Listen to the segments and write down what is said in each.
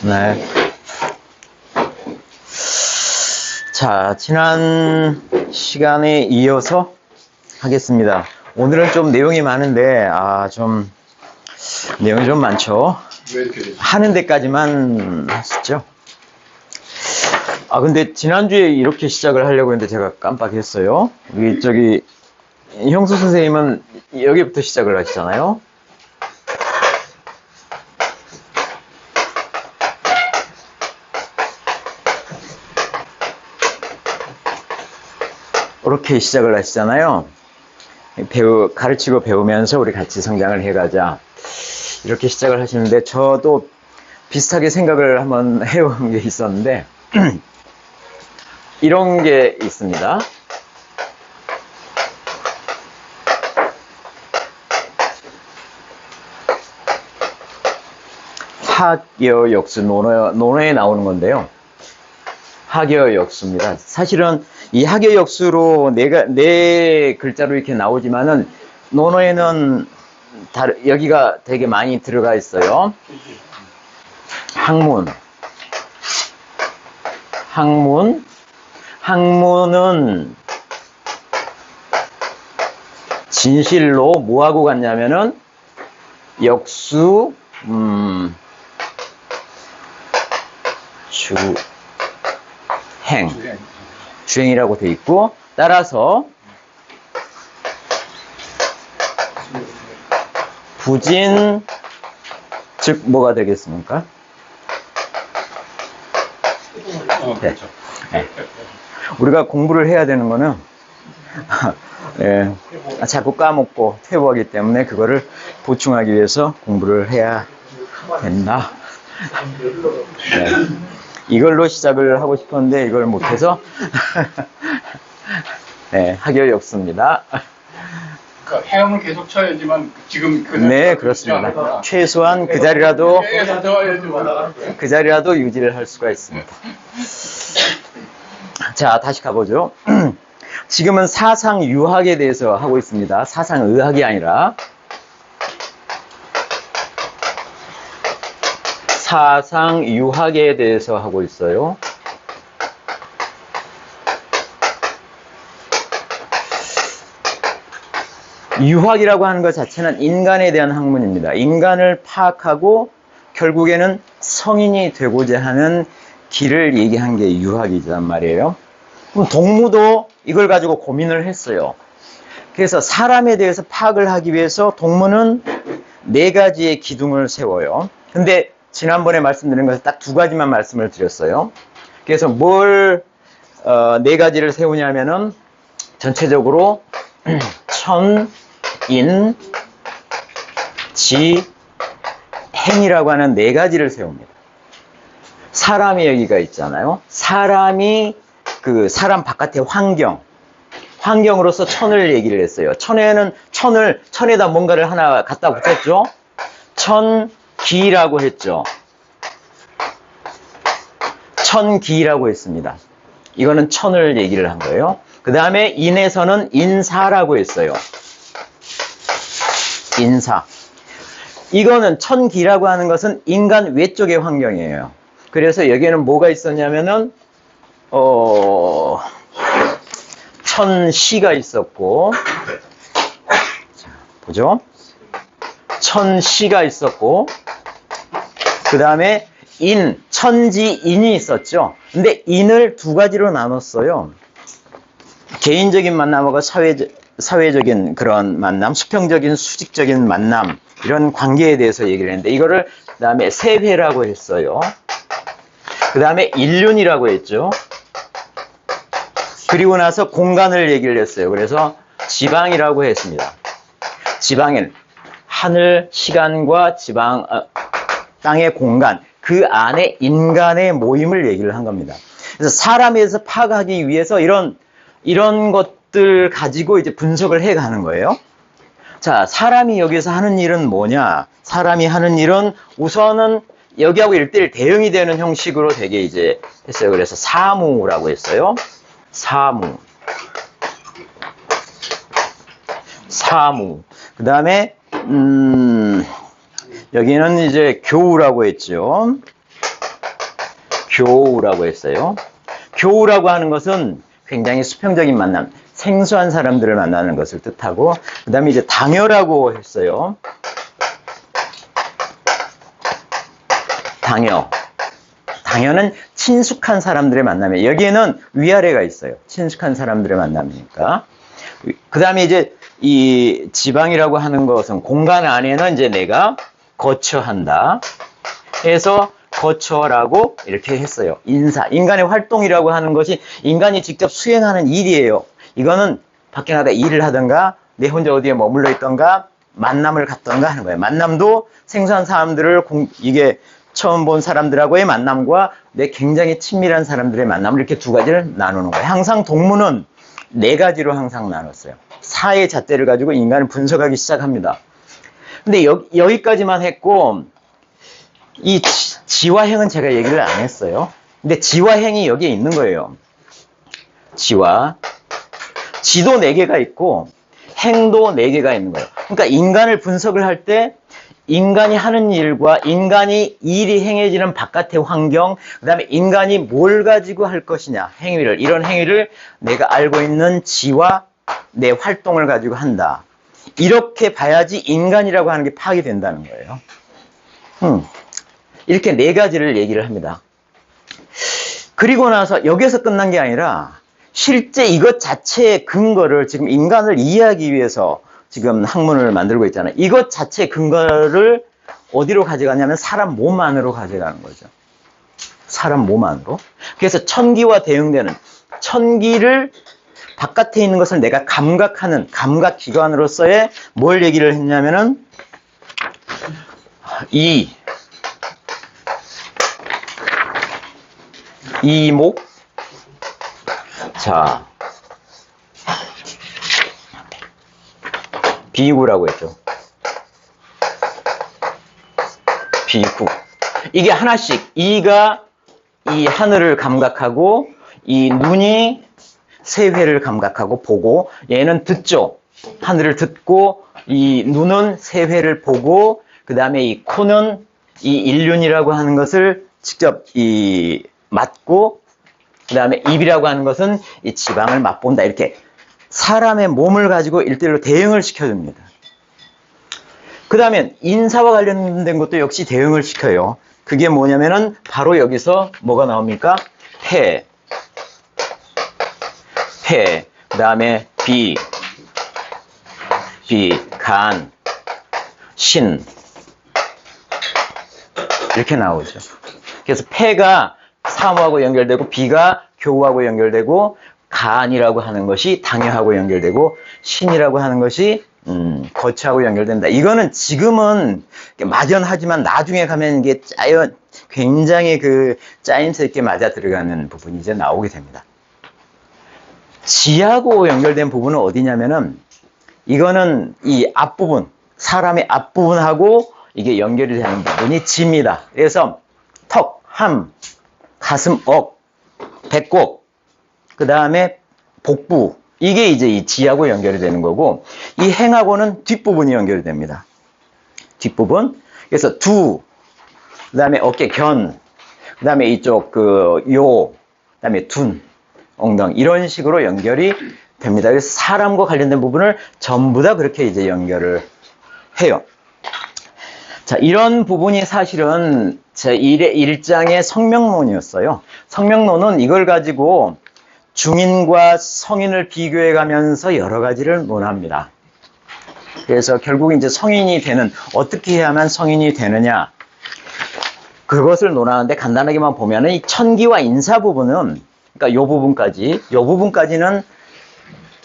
네. 자, 지난 시간에 이어서 하겠습니다. 오늘은 좀 내용이 많은데, 내용이 좀 많죠? 왜 이렇게 되죠? 하는 데까지만 하시죠. 근데 지난주에 이렇게 시작을 하려고 했는데 제가 깜빡했어요. 형수 선생님은 여기부터 시작을 하시잖아요. 이렇게 시작을 하시잖아요. 가르치고 배우면서 우리 같이 성장을 해가자. 이렇게 시작을 하시는데 저도 비슷하게 생각을 한번 해온 게 있었는데 이런 게 있습니다. 하계어 역수 논어에 나오는 건데요. 하계어 역수입니다. 사실은 이 하계어 역수로 네 글자로 이렇게 나오지만은 논어에는 여기가 되게 많이 들어가 있어요. 항문은 진실로 뭐하고 같냐면은 역수 주행이라고 돼 있고, 따라서 부진 즉 뭐가 되겠습니까? 그렇죠. 네. 우리가 공부를 해야 되는 거는 자꾸 까먹고 퇴보하기 때문에 그거를 보충하기 위해서 공부를 해야 된다. 네. 이걸로 시작을 하고 싶었는데 이걸 못해서 네, 하계어 역수입니다. 그러니까 해영을 계속 쳐야지만 지금 네, 그렇습니다. 최소한 그 자리라도 유지를 할 수가 있습니다. 자, 다시 가보죠. 지금은 사상유학에 대해서 하고 있습니다. 사상의학이 아니라 사상유학에 대해서 하고 있어요. 유학이라고 하는 것 자체는 인간에 대한 학문입니다. 인간을 파악하고 결국에는 성인이 되고자 하는 길을 얘기한 게 유학이란 말이에요. 그럼 동무도 이걸 가지고 고민을 했어요. 그래서 사람에 대해서 파악을 하기 위해서 동무는 4가지의 기둥을 세워요. 근데 지난번에 말씀드린 것은 딱 2가지만 말씀을 드렸어요. 그래서 4가지를 세우냐면은 전체적으로 천, 인, 지, 행이라고 하는 4가지를 세웁니다. 사람이 여기가 있잖아요. 사람이 사람 바깥의 환경으로서 천을 얘기를 했어요. 천에다 뭔가를 하나 갖다 붙였죠. 천기라고 했죠. 천기라고 했습니다. 이거는 천을 얘기를 한 거예요. 그 다음에 인에서는 인사라고 했어요. 인사. 이거는 천기라고 하는 것은 인간 외쪽의 환경이에요. 그래서 여기에는 뭐가 있었냐면은 천시가 있었고, 자, 보죠. 천시가 있었고, 그 다음에 천지인이 있었죠. 근데 인을 2가지로 나눴어요. 개인적인 만남하고 사회적인 그런 만남, 수평적인 수직적인 만남, 이런 관계에 대해서 얘기를 했는데, 이거를 그 다음에 세회라고 했어요. 그 다음에 인륜이라고 했죠. 그리고 나서 공간을 얘기를 했어요. 그래서 지방이라고 했습니다. 지방은 하늘, 시간과 땅의 공간, 그 안에 인간의 모임을 얘기를 한 겁니다. 그래서 사람에 대해서 파악하기 위해서 이런 것들 가지고 이제 분석을 해 가는 거예요. 자, 사람이 여기서 하는 일은 뭐냐? 사람이 하는 일은 우선은 여기하고 1:1 대응이 되는 형식으로 되게 이제 했어요. 그래서 사무라고 했어요. 사무. 그 다음에 여기는 이제 교우라고 했죠. 교우라고 했어요. 교우라고 하는 것은 굉장히 수평적인 만남, 생소한 사람들을 만나는 것을 뜻하고, 그 다음에 이제 당여라고 했어요. 당여는 친숙한 사람들의 만남이에요. 여기에는 위아래가 있어요. 친숙한 사람들의 만남이니까. 그 다음에 이제 이 지방이라고 하는 것은 공간 안에는 이제 내가 거처한다. 해서 거처라고 이렇게 했어요. 인간의 활동이라고 하는 것이 인간이 직접 수행하는 일이에요. 이거는 밖에 나가 일을 하던가 내 혼자 어디에 머물러 있던가 만남을 갖던가 하는 거예요. 만남도 생소한 사람들을 이게 처음 본 사람들하고의 만남과 내 굉장히 친밀한 사람들의 만남을 이렇게 두 가지를 나누는 거예요. 항상 동문은 네 가지로 항상 나눴어요. 사의 잣대를 가지고 인간을 분석하기 시작합니다. 근데 여기까지만 했고, 이 지와행은 제가 얘기를 안 했어요. 근데 지와행이 여기에 있는 거예요. 지도 4개가 있고 행도 4개가 있는 거예요. 그러니까 인간을 분석을 할 때 인간이 하는 일과 인간이 일이 행해지는 바깥의 환경, 그 다음에 인간이 뭘 가지고 할 것이냐, 이런 행위를 내가 알고 있는 지와 내 활동을 가지고 한다. 이렇게 봐야지 인간이라고 하는 게 파악이 된다는 거예요. 이렇게 4가지를 얘기를 합니다. 그리고 나서 여기서 끝난 게 아니라 실제 이것 자체의 근거를 지금 인간을 이해하기 위해서 지금 학문을 만들고 있잖아요. 이것 자체의 근거를 어디로 가져가냐면 사람 몸 안으로 가져가는 거죠. 사람 몸 안으로. 그래서 천기와 대응되는, 천기를 바깥에 있는 것을 내가 감각하는 감각기관으로서의 뭘 얘기를 했냐면은 이목. 자, 비구라고 했죠. 비구. 이게 하나씩, 이가 이 하늘을 감각하고, 이 눈이 새회를 감각하고 보고, 얘는 듣죠. 하늘을 듣고, 이 눈은 새회를 보고, 그 다음에 이 코는 이 일륜이라고 하는 것을 직접 이 맡고, 그 다음에 입이라고 하는 것은 이 지방을 맛본다. 이렇게 사람의 몸을 가지고 일대일로 대응을 시켜줍니다. 그 다음에 인사와 관련된 것도 역시 대응을 시켜요. 그게 뭐냐면은 바로 여기서 뭐가 나옵니까? 폐, 그 다음에 비, 간, 신 이렇게 나오죠. 그래서 폐가 사무하고 연결되고 비가 교우하고 연결되고 간이라고 하는 것이 당여하고 연결되고 신이라고 하는 것이 거처하고 연결된다. 이거는 지금은 막연하지만 나중에 가면 이게 굉장히 그 짜임새 있게 맞아 들어가는 부분이 이제 나오게 됩니다. 지하고 연결된 부분은 어디냐면은 이거는 이 앞부분, 사람의 앞부분하고 이게 연결이 되는 부분이 지입니다. 그래서 턱, 함, 가슴, 억, 배꼽, 그 다음에 복부, 이게 이제 이 지하고 연결이 되는 거고, 이 행하고는 뒷부분이 연결이 됩니다. 뒷부분. 그래서 두, 그 다음에 어깨 견, 그 다음에 이쪽 그 다음에 둔, 엉덩이, 이런 식으로 연결이 됩니다. 그래서 사람과 관련된 부분을 전부 다 그렇게 이제 연결을 해요. 자, 이런 부분이 사실은 제 1장의 성명론이었어요. 성명론은 이걸 가지고 중인과 성인을 비교해 가면서 여러 가지를 논합니다. 그래서 결국 이제 성인이 되는, 어떻게 해야만 성인이 되느냐, 그것을 논하는데 간단하게만 보면은 이 천기와 인사 부분은, 그러니까 요 부분까지는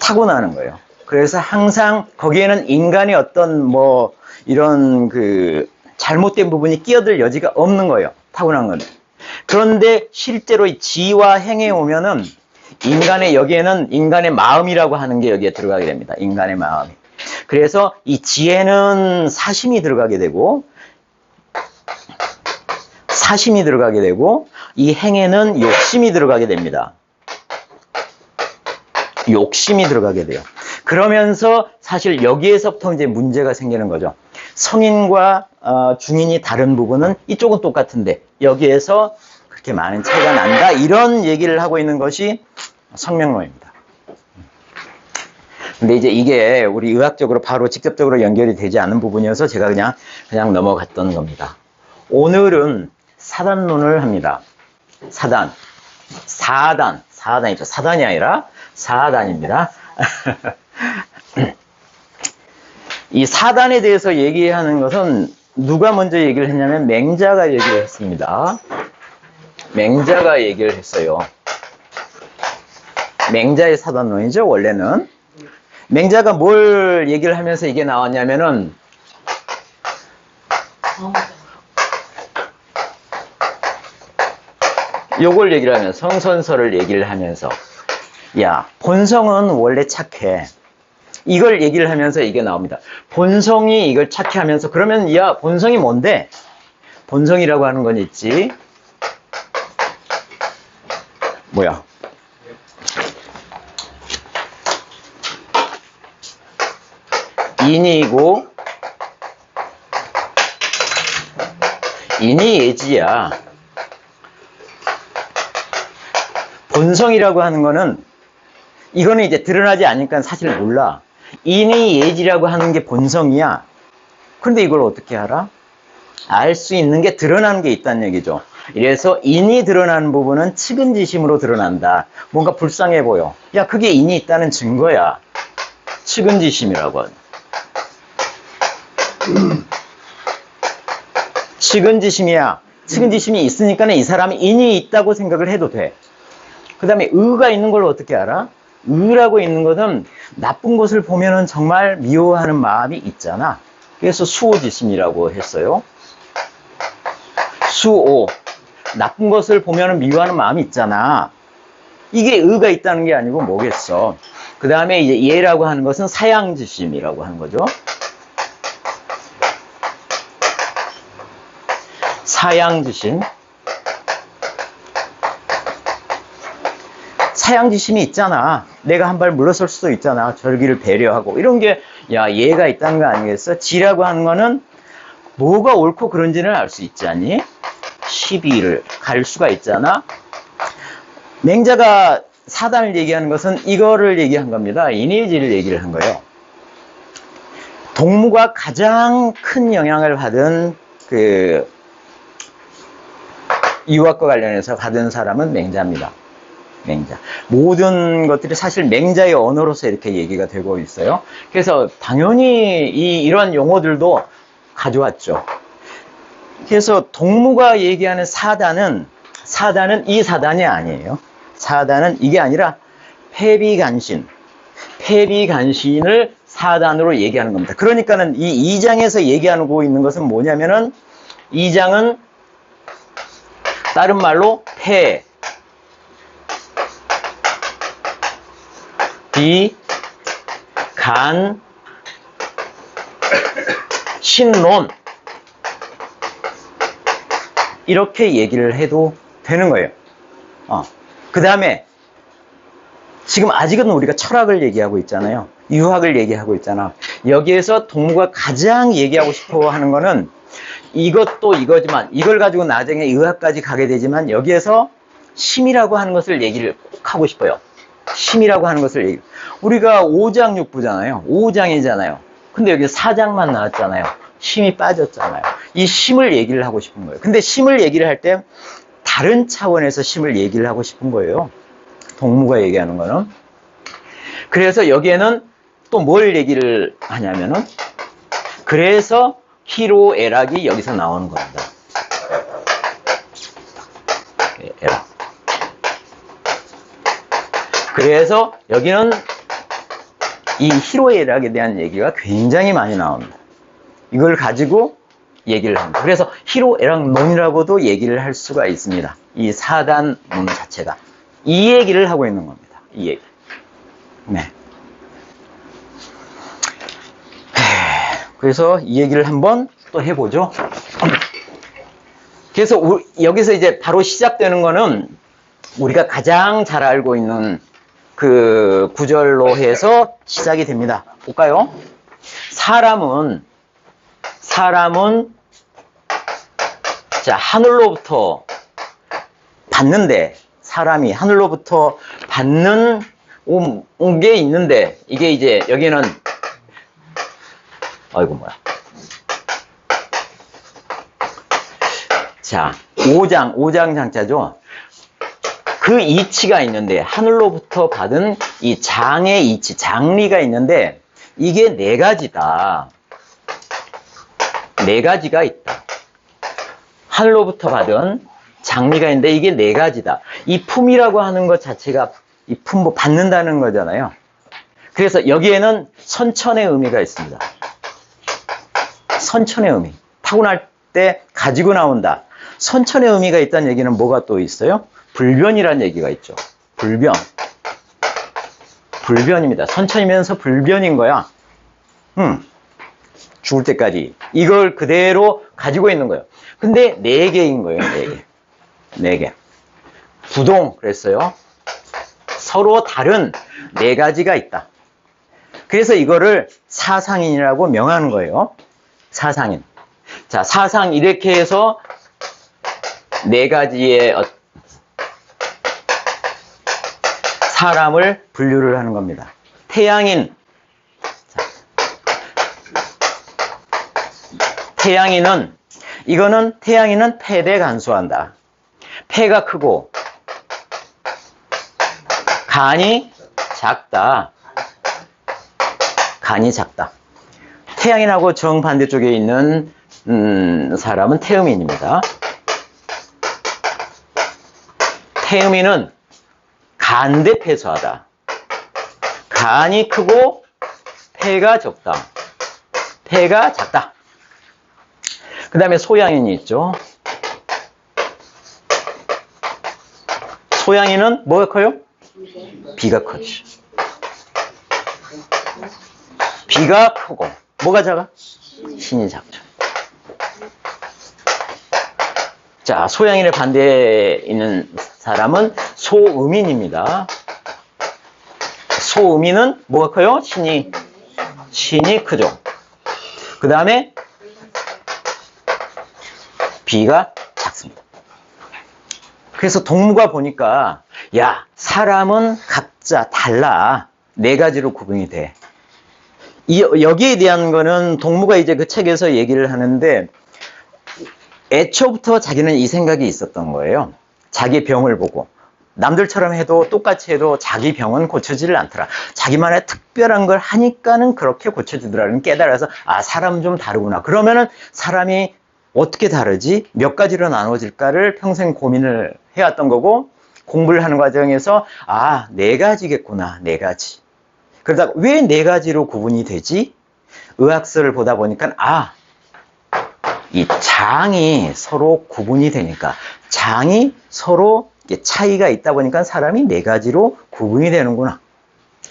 타고나는 거예요. 그래서 항상 거기에는 인간의 어떤 이런 그 잘못된 부분이 끼어들 여지가 없는 거예요. 타고난 건. 그런데 실제로 이 지와 행에 오면은 여기에는 인간의 마음이라고 하는 게 여기에 들어가게 됩니다. 인간의 마음이. 그래서 이 지혜는 사심이 들어가게 되고, 이 행에는 욕심이 들어가게 됩니다. 욕심이 들어가게 돼요. 그러면서 사실 여기에서부터 이제 문제가 생기는 거죠. 성인과 중인이 다른 부분은 이쪽은 똑같은데 여기에서 그렇게 많은 차이가 난다. 이런 얘기를 하고 있는 것이 성명론입니다. 근데 이제 이게 우리 의학적으로 바로 직접적으로 연결이 되지 않은 부분이어서 제가 그냥 넘어갔던 겁니다. 오늘은 사단론을 합니다. 사단이죠. 사단이 아니라 사단입니다. 이 사단에 대해서 얘기하는 것은 누가 먼저 얘기를 했냐면 맹자가 얘기를 했습니다. 맹자가 얘기를 했어요. 맹자의 사단론이죠, 원래는. 맹자가 뭘 얘기를 하면서 이게 나왔냐면은 요걸 얘기를 하면서 성선설을 얘기를 하면서 야, 본성은 원래 착해. 이걸 얘기를 하면서 이게 나옵니다. 본성이 이걸 착해 하면서 그러면 야, 본성이 뭔데? 본성이라고 하는 건 있지. 뭐야? 인이고 인이 예지야. 본성이라고 하는 거는 이거는 이제 드러나지 않으니까 사실 몰라. 인이 예지라고 하는 게 본성이야. 그런데 이걸 어떻게 알아? 알 수 있는 게 드러나는 게 있다는 얘기죠. 이래서 인이 드러나는 부분은 측은지심으로 드러난다. 뭔가 불쌍해 보여. 야, 그게 인이 있다는 증거야. 측은지심이라고 하는. 측은지심이야. 측은지심이 있으니까 이 사람이 인이 있다고 생각을 해도 돼. 그 다음에 의가 있는 걸 어떻게 알아? 의라고 있는 것은 나쁜 것을 보면은 정말 미워하는 마음이 있잖아. 그래서 수오지심이라고 했어요. 수오. 나쁜 것을 보면은 미워하는 마음이 있잖아. 이게 의가 있다는 게 아니고 뭐겠어. 그 다음에 이제 예라고 하는 것은 사양지심이라고 하는 거죠. 사양지심. 사양지심이 있잖아. 내가 한 발 물러설 수도 있잖아. 절기를 배려하고. 이런 게, 야, 예가 있다는 거 아니겠어? 지라고 하는 거는 뭐가 옳고 그런지는 알 수 있지 않니? 시비를 갈 수가 있잖아. 맹자가 사단을 얘기하는 것은 이거를 얘기한 겁니다. 인의지를 얘기를 한 거예요. 동무가 가장 큰 영향을 받은 유학과 관련해서 받은 사람은 맹자입니다. 맹자. 모든 것들이 사실 맹자의 언어로서 이렇게 얘기가 되고 있어요. 그래서 당연히 이런 용어들도 가져왔죠. 그래서 동무가 얘기하는 사단은 이 사단이 아니에요. 사단은 이게 아니라 패비간신을 사단으로 얘기하는 겁니다. 그러니까는 이 2장에서 얘기하고 있는 것은 뭐냐면은 2장은 다른 말로 신론 이렇게 얘기를 해도 되는 거예요. 그 다음에 지금 아직은 우리가 철학을 얘기하고 있잖아요. 유학을 얘기하고 있잖아. 여기에서 동무가 가장 얘기하고 싶어 하는 거는 이것도 이거지만 이걸 가지고 나중에 의학까지 가게 되지만 여기에서 심이라고 하는 것을 얘기를 꼭 하고 싶어요. 심이라고 하는 것을 우리가 5장 6부잖아요. 5장이잖아요. 근데 여기 4장만 나왔잖아요. 심이 빠졌잖아요. 이 심을 얘기를 하고 싶은 거예요. 근데 심을 얘기를 할 때 다른 차원에서 심을 얘기를 하고 싶은 거예요. 동무가 얘기하는 거는. 그래서 여기에는 또 뭘 얘기를 하냐면은 그래서 희로애락이 여기서 나오는 겁니다. 애락. 그래서 여기는 이 희로애락에 대한 얘기가 굉장히 많이 나옵니다. 이걸 가지고 얘기를 합니다. 그래서 희로애락론이라고도 얘기를 할 수가 있습니다. 이 사단론 자체가. 이 얘기를 하고 있는 겁니다. 이 얘기. 네. 그래서 이 얘기를 한번 또 해보죠. 그래서 여기서 이제 바로 시작되는 거는 우리가 가장 잘 알고 있는 그 구절로 해서 시작이 됩니다. 볼까요? 사람은 자, 하늘로부터 받는데, 사람이 하늘로부터 받는 온 게 있는데, 이게 이제 여기는 아이고 뭐야. 자, 5장 장자죠. 그 이치가 있는데, 하늘로부터 받은 이 장의 이치, 장리가 있는데, 이게 4가지다. 4가지가 있다. 하늘로부터 받은 장리가 있는데, 이게 4가지다. 이 품이라고 하는 것 자체가, 이 품, 뭐, 받는다는 거잖아요. 그래서 여기에는 선천의 의미가 있습니다. 선천의 의미. 타고날 때 가지고 나온다. 선천의 의미가 있다는 얘기는 뭐가 또 있어요? 불변이라는 얘기가 있죠. 불변. 불변입니다. 선천이면서 불변인 거야. 죽을 때까지. 이걸 그대로 가지고 있는 거예요. 근데 4개인 거예요. 4개. 4개. 부동 그랬어요. 서로 다른 4가지가 있다. 그래서 이거를 사상인이라고 명하는 거예요. 사상인. 자, 사상 이렇게 해서 4가지의 사람을 분류를 하는 겁니다. 태양인. 자, 태양인은, 이거는 태양인은 폐대 간수한다. 폐가 크고 간이 작다. 간이 작다. 태양인하고 정반대쪽에 있는 사람은 태음인입니다. 태음인은 간대폐소하다. 간이 크고 폐가 적다. 폐가 작다. 그 다음에 소양인이 있죠. 소양인은 뭐가 커요? 비가 크죠. 비가 크고 뭐가 작아? 신이 작죠. 자, 소양인의 반대에 있는 사람은 소음인입니다. 소음인은 뭐가 커요? 신이 크죠. 그 다음에 비가 작습니다. 그래서 동무가 보니까 야, 사람은 각자 달라. 4가지로 구분이 돼. 여기에 대한 거는 동무가 이제 그 책에서 얘기를 하는데 애초부터 자기는 이 생각이 있었던 거예요. 자기 병을 보고 남들처럼 해도 똑같이 해도 자기 병은 고쳐지질 않더라. 자기만의 특별한 걸 하니까는 그렇게 고쳐지더라는 깨달아서 아, 사람은 좀 다르구나. 그러면은 사람이 어떻게 다르지? 몇 가지로 나눠질까를 평생 고민을 해왔던 거고 공부를 하는 과정에서 아, 4가지겠구나. 4가지. 그러다가 왜 4가지로 구분이 되지? 의학서를 보다 보니까 아, 이 장이 서로 구분이 되니까 장이 서로 차이가 있다 보니까 사람이 4가지로 구분이 되는구나.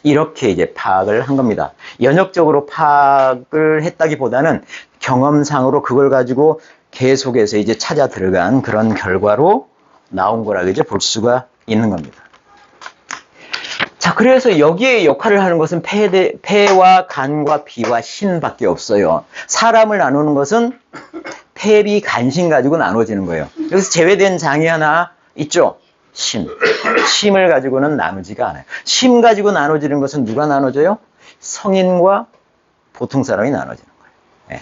이렇게 이제 파악을 한 겁니다. 연역적으로 파악을 했다기보다는 경험상으로 그걸 가지고 계속해서 이제 찾아 들어간 그런 결과로 나온 거라고 이제 볼 수가 있는 겁니다. 자, 그래서 여기에 역할을 하는 것은 폐와 간과 비와 신밖에 없어요. 사람을 나누는 것은 폐, 비, 간신 가지고 나눠지는 거예요. 여기서 제외된 장이 하나 있죠? 심. 심을 가지고는 나누지가 않아요. 심 가지고 나눠지는 것은 누가 나눠져요? 성인과 보통 사람이 나눠지는 거예요. 네.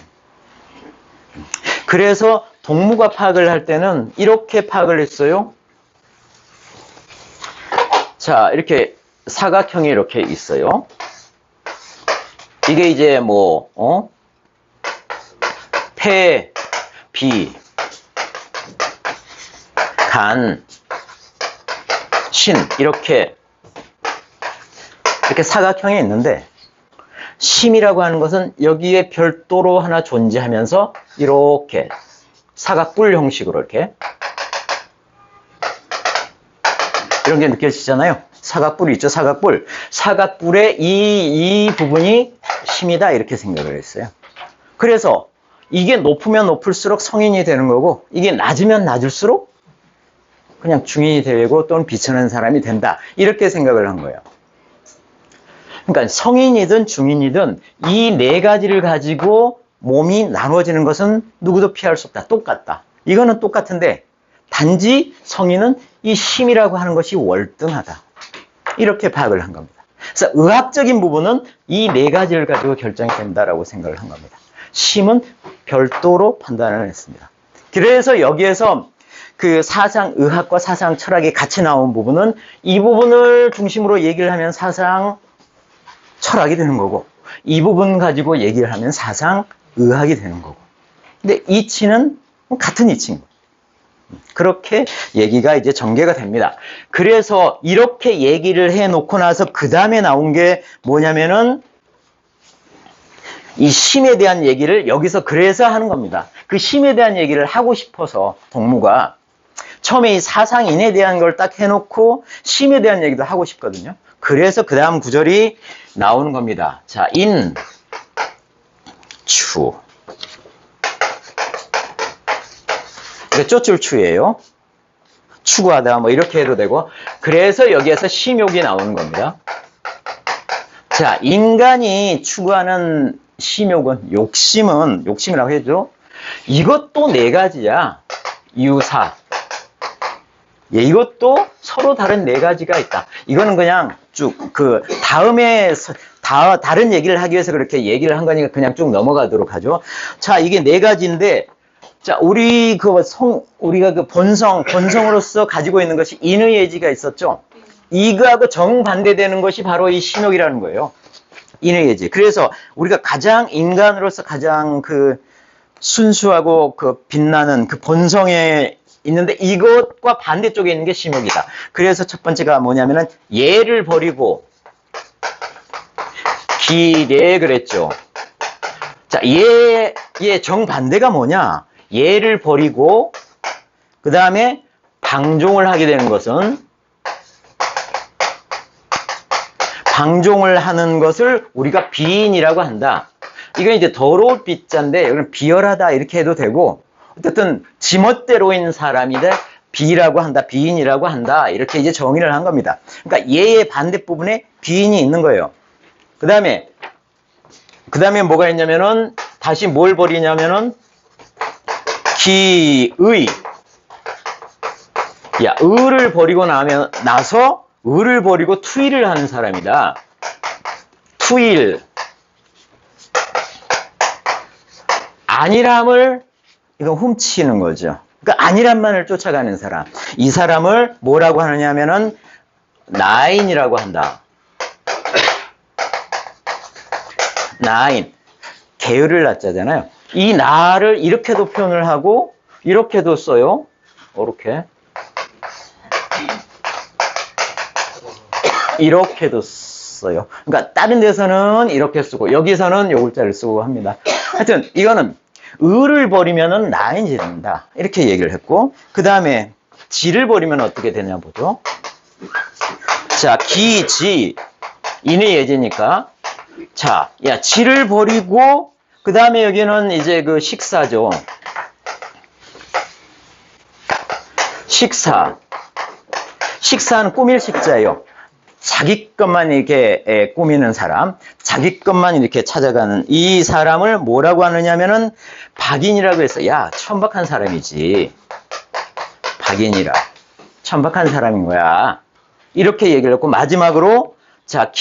그래서 동무가 파악을 할 때는 이렇게 파악을 했어요. 자, 이렇게 사각형이 이렇게 있어요. 이게 이제 폐, 비, 간, 신 이렇게 사각형이 있는데 심이라고 하는 것은 여기에 별도로 하나 존재하면서 이렇게 사각뿔 형식으로 이렇게 이런 게 느껴지잖아요. 사각뿔이 있죠. 사각뿔. 사각뿔의 이 부분이 심이다 이렇게 생각을 했어요. 그래서 이게 높으면 높을수록 성인이 되는 거고 이게 낮으면 낮을수록 그냥 중인이 되고 또는 비천한 사람이 된다. 이렇게 생각을 한 거예요. 그러니까 성인이든 중인이든 이 4가지를 가지고 몸이 나눠지는 것은 누구도 피할 수 없다. 똑같다. 이거는 똑같은데 단지 성인은 이 심이라고 하는 것이 월등하다. 이렇게 파악을 한 겁니다. 그래서 의학적인 부분은 이 네 가지를 가지고 결정이 된다라고 생각을 한 겁니다. 심은 별도로 판단을 했습니다. 그래서 여기에서 그 사상 의학과 사상 철학이 같이 나온 부분은 이 부분을 중심으로 얘기를 하면 사상 철학이 되는 거고, 이 부분 가지고 얘기를 하면 사상 의학이 되는 거고. 근데 이치는 같은 이치인 거예요. 그렇게 얘기가 이제 전개가 됩니다. 그래서 이렇게 얘기를 해놓고 나서 그 다음에 나온 게 뭐냐면은 이 심에 대한 얘기를 여기서 그래서 하는 겁니다. 그 심에 대한 얘기를 하고 싶어서 동무가 처음에 이 사상인에 대한 걸 딱 해놓고 심에 대한 얘기도 하고 싶거든요. 그래서 그 다음 구절이 나오는 겁니다. 자, 인, 추. 이게 쫓을추예요. 추구하다 뭐 이렇게 해도 되고, 그래서 여기에서 심욕이 나오는 겁니다. 자, 인간이 추구하는 심욕은 욕심이라고 해도 이것도 네 가지야. 유사. 예, 이것도 서로 다른 네 가지가 있다. 이거는 그냥 쭉 다른 얘기를 하기 위해서 그렇게 얘기를 한 거니까 그냥 쭉 넘어가도록 하죠. 자, 이게 네 가지인데, 자, 우리가 그 본성으로서 가지고 있는 것이 인의 예지가 있었죠. 이거하고 정반대되는 것이 바로 이 심욕이라는 거예요. 인의 예지. 그래서 우리가 인간으로서 가장 그 순수하고 그 빛나는 그 본성에 있는데 이것과 반대쪽에 있는 게 심욕이다. 그래서 첫 번째가 뭐냐면은 예를 버리고 기례 그랬죠. 자, 예의 정반대가 뭐냐? 예를 버리고 그 다음에 방종을 하게 되는 것은 방종을 하는 것을 우리가 비인이라고 한다. 이건 이제 더러울 비자인데 여기는 비열하다 이렇게 해도 되고 어쨌든 지멋대로인 사람이다 비라고 한다, 비인이라고 한다 이렇게 이제 정의를 한 겁니다. 그러니까 예의 반대 부분에 비인이 있는 거예요. 그 다음에 뭐가 있냐면은 다시 뭘 버리냐면은 기의. 야, 의를 버리고 나서 의를 버리고 투의를 하는 사람이다. 투일. 안일함을 이거 훔치는 거죠. 그러니까 안일함만을 쫓아가는 사람. 이 사람을 뭐라고 하느냐면은 나인이라고 한다. 나인. 게으를 낳자잖아요. 이 나를 이렇게도 표현을 하고 이렇게도 써요. 이렇게도 써요. 그러니까 다른 데서는 이렇게 쓰고 여기서는 요 글자를 쓰고 합니다. 하여튼 이거는 의를 버리면은 나인이 된다. 이렇게 얘기를 했고 그 다음에 지를 버리면 어떻게 되냐 보죠. 자, 기지 인의 예제니까 자, 야 지를 버리고 그 다음에 여기는 이제 그 식사죠. 식사는 꾸밀 식자예요. 자기 것만 이렇게 꾸미는 사람, 자기 것만 이렇게 찾아가는 이 사람을 뭐라고 하느냐면은 박인이라고 해서 야, 천박한 사람이지. 박인이라. 천박한 사람인 거야. 이렇게 얘기를 했고 마지막으로 자,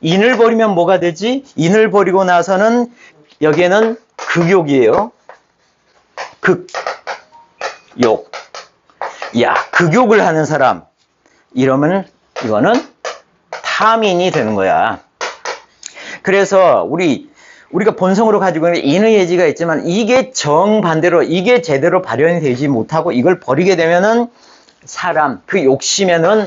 인을 버리면 뭐가 되지? 인을 버리고 나서는 여기에는 극욕이에요. 극욕. 야, 극욕을 하는 사람. 이러면 이거는 탐인이 되는 거야. 그래서 우리가 본성으로 가지고 있는 인의 예지가 있지만 이게 정반대로 이게 제대로 발현이 되지 못하고 이걸 버리게 되면은 사람이 욕심에는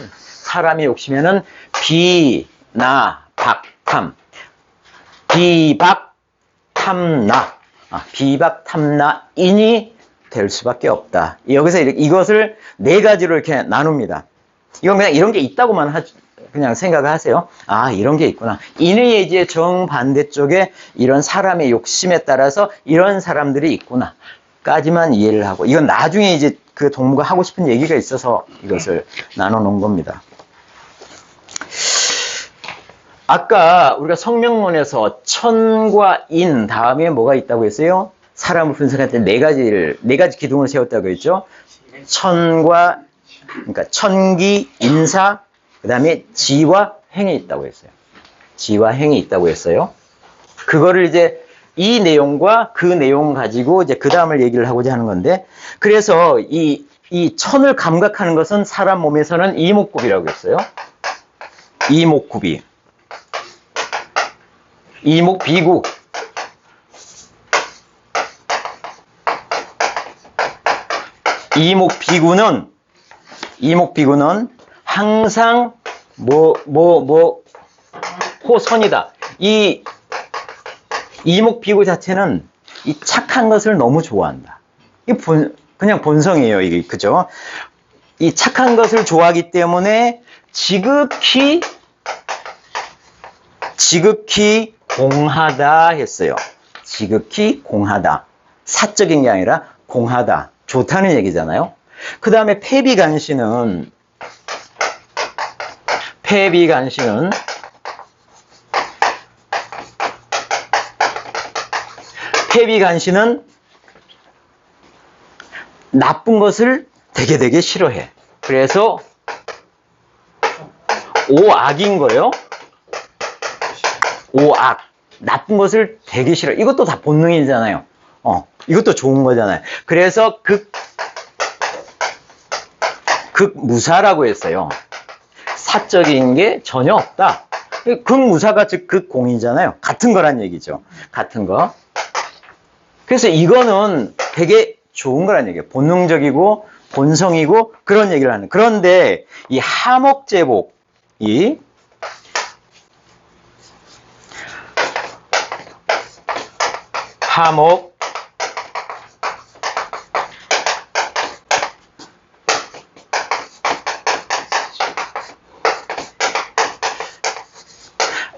비박탐나인이 될 수밖에 없다. 여기서 이것을 네 가지로 이렇게 나눕니다. 이건 그냥 이런 게 있다고만 그냥 생각하세요. 아, 이런 게 있구나. 인의 예지의 정반대쪽에 이런 사람의 욕심에 따라서 이런 사람들이 있구나. 까지만 이해를 하고 이건 나중에 이제 그 동무가 하고 싶은 얘기가 있어서 이것을 나눠 놓은 겁니다. 아까 우리가 성명론에서 천과 인 다음에 뭐가 있다고 했어요? 사람을 분석할 때 네 가지 기둥을 세웠다고 했죠. 그러니까 천기, 인사, 그 다음에 지와 행이 있다고 했어요. 지와 행이 있다고 했어요. 그거를 이제 이 내용과 그 내용 가지고 이제 그 다음을 얘기를 하고자 하는 건데, 그래서 이 천을 감각하는 것은 사람 몸에서는 이목구비라고 했어요. 이목구비. 이목비구. 이목비구는 항상 호선이다. 이 이목비구 자체는 이 착한 것을 너무 좋아한다. 그냥 본성이에요, 이게. 그죠? 이 착한 것을 좋아하기 때문에 지극히 공하다 했어요. 지극히 공하다. 사적인 게 아니라 공하다. 좋다는 얘기잖아요. 그 다음에 패비간신은 나쁜 것을 되게 싫어해. 그래서 오악인 거예요. 오악. 나쁜 것을 되게 싫어. 이것도 다 본능이잖아요. 이것도 좋은 거잖아요. 그래서 극무사라고 했어요. 사적인 게 전혀 없다. 극무사가 즉 극공이잖아요. 같은 거란 얘기죠. 같은 거. 그래서 이거는 되게 좋은 거란 얘기예요. 본능적이고 본성이고 그런 얘기를 하는. 그런데 이 하목제복이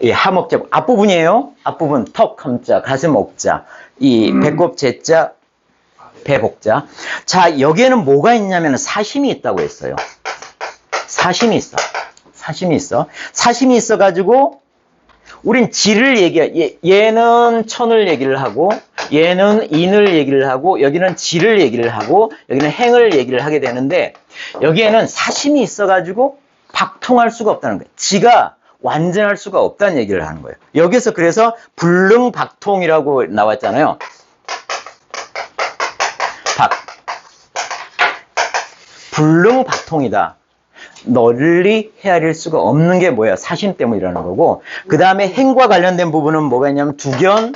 이 하목제복 앞부분이에요. 앞부분 턱 함자, 가슴 옥자, 이 배꼽 제자, 배복자. 자, 여기에는 뭐가 있냐면 사심이 있다고 했어요. 사심이 있어. 사심이 있어가지고 우린 지를 얘는 천을 얘기를 하고, 얘는 인을 얘기를 하고, 여기는 지를 얘기를 하고, 여기는 행을 얘기를 하게 되는데, 여기에는 사심이 있어가지고 박통할 수가 없다는 거예요. 지가 완전할 수가 없다는 얘기를 하는 거예요. 여기서 그래서 불능박통이라고 나왔잖아요. 불능박통이다. 널리 헤아릴 수가 없는 게 뭐야? 사심 때문이라는 거고. 그 다음에 행과 관련된 부분은 뭐가 있냐면 두견,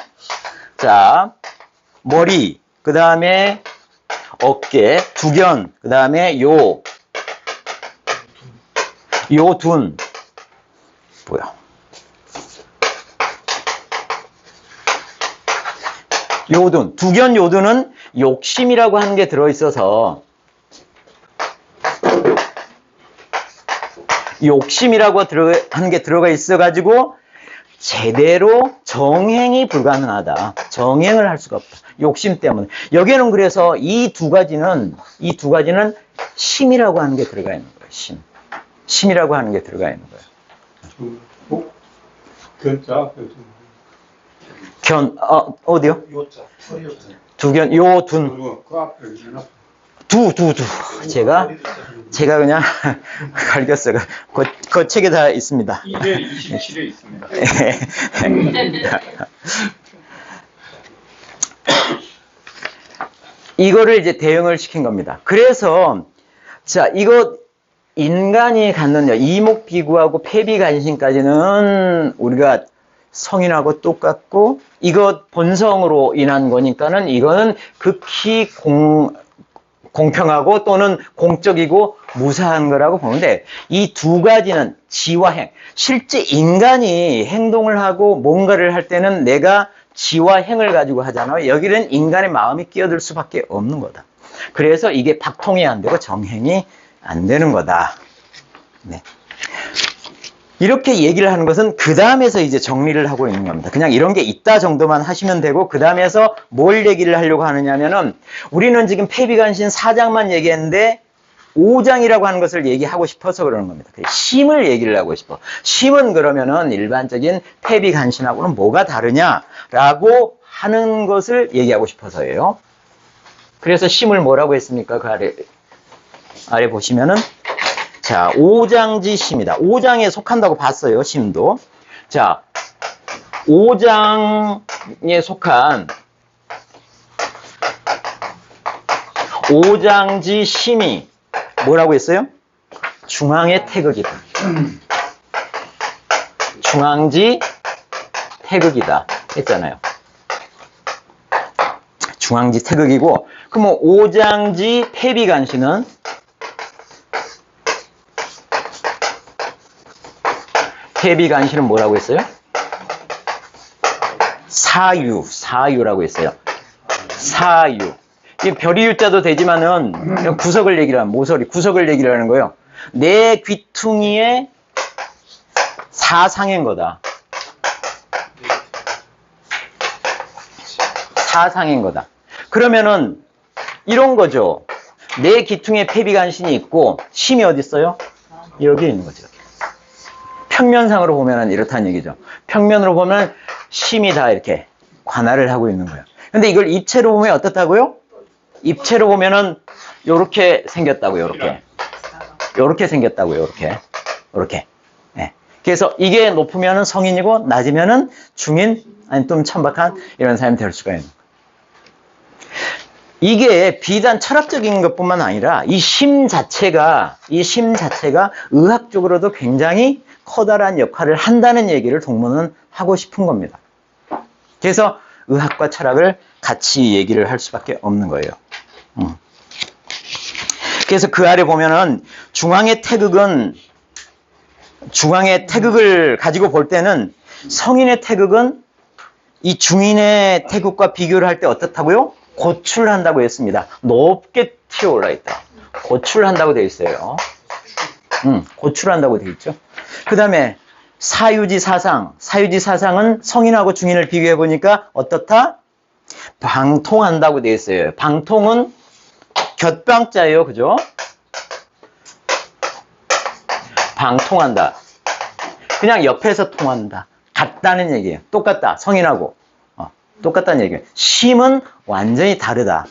자, 머리, 그 다음에 어깨, 두견, 그 다음에 요둔. 뭐야? 요둔. 두견, 요둔은 욕심이라고 하는 게 들어있어서 욕심이라고 하는 게 들어가 있어가지고 제대로 정행이 불가능하다. 정행을 할 수가 없다. 욕심 때문에. 여기에는 그래서 이 두 가지는 심이라고 하는 게 들어가 있는 거예요. 심이라고 하는 게 들어가 있는 거예요. 어디요? 요자. 두견, 요둔. 그 앞에 두. 제가 그냥 갈겼어요. 그 책에 다 있습니다. 227에 있습니다. 이거를 이제 대응을 시킨 겁니다. 그래서, 자, 이거 인간이 갖는 이목비구하고 패비간신까지는 우리가 성인하고 똑같고, 이거 본성으로 인한 거니까는 이거는 극히 공평하고 또는 공적이고 무사한 거라고 보는데, 이 두 가지는 지와 행. 실제 인간이 행동을 하고 뭔가를 할 때는 내가 지와 행을 가지고 하잖아요. 여기는 인간의 마음이 끼어들 수밖에 없는 거다. 그래서 이게 박통이 안 되고 정행이 안 되는 거다. 네. 이렇게 얘기를 하는 것은 그 다음에서 이제 정리를 하고 있는 겁니다. 그냥 이런 게 있다 정도만 하시면 되고, 그 다음에서 뭘 얘기를 하려고 하느냐면은, 우리는 지금 패비간신 4장만 얘기했는데 5장이라고 하는 것을 얘기하고 싶어서 그러는 겁니다. 심을 얘기를 하고 싶어. 심은 그러면은 일반적인 패비간신하고는 뭐가 다르냐라고 하는 것을 얘기하고 싶어서예요. 그래서 심을 뭐라고 했습니까? 그 아래 보시면은 자, 오장지 심이다. 오장에 속한다고 봤어요. 심도. 자, 오장에 속한 오장지 심이 뭐라고 했어요? 중앙의 태극이다. 중앙지 태극이다 했잖아요. 중앙지 태극이고, 그럼 오장지 폐비간신은 폐비간신은 뭐라고 했어요? 사유라고 했어요. 사유. 이 별이유자도 되지만은 그냥 구석을 얘기를 하는, 모서리, 구석을 얘기를 하는 거예요. 내 귀퉁이의 사상인 거다. 사상인 거다. 그러면은 이런 거죠. 내 귀퉁이에 폐비간신이 있고 심이 어디 있어요? 여기 있는 거죠. 평면상으로 보면은 이렇다는 얘기죠. 평면으로 보면 심이 다 이렇게 관할을 하고 있는 거예요. 근데 이걸 입체로 보면 어떻다고요? 입체로 보면은 요렇게 생겼다고요. 요렇게 생겼다고요. 요렇게. 네. 그래서 이게 높으면은 성인이고 낮으면은 중인, 아니 좀 천박한 이런 사람이 될 수가 있는 거예요. 이게 비단 철학적인 것뿐만 아니라 이 심 자체가 의학적으로도 굉장히 커다란 역할을 한다는 얘기를 동문은 하고 싶은 겁니다. 그래서 의학과 철학을 같이 얘기를 할 수밖에 없는 거예요. 그래서 그 아래 보면은 중앙의 태극을 가지고 볼 때는 성인의 태극은 이 중인의 태극과 비교를 할 때 어떻다고요? 고출한다고 했습니다. 높게 튀어올라 있다. 고출한다고 되어 있어요. 고출한다고 되어 있죠. 그 다음에 사유지사상은 성인하고 중인을 비교해 보니까 어떻다? 방통한다고 되어 있어요. 방통은 곁방자예요. 그죠? 방통한다. 그냥 옆에서 통한다. 같다는 얘기예요. 똑같다. 성인하고. 똑같다는 얘기예요. 심은 완전히 다르다.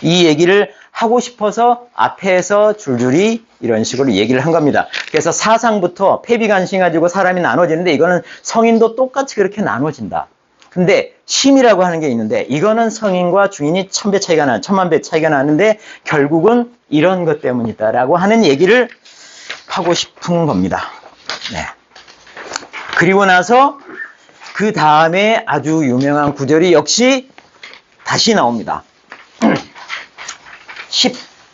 이 얘기를 하고 싶어서 앞에서 줄줄이 이런 식으로 얘기를 한 겁니다. 그래서 사상부터 폐비간신 가지고 사람이 나눠지는데 이거는 성인도 똑같이 그렇게 나눠진다. 근데 심이라고 하는 게 있는데 이거는 성인과 중인이 천만 배 차이가 나는데 결국은 이런 것 때문이다라고 하는 얘기를 하고 싶은 겁니다. 네. 그리고 나서 그 다음에 아주 유명한 구절이 역시 다시 나옵니다.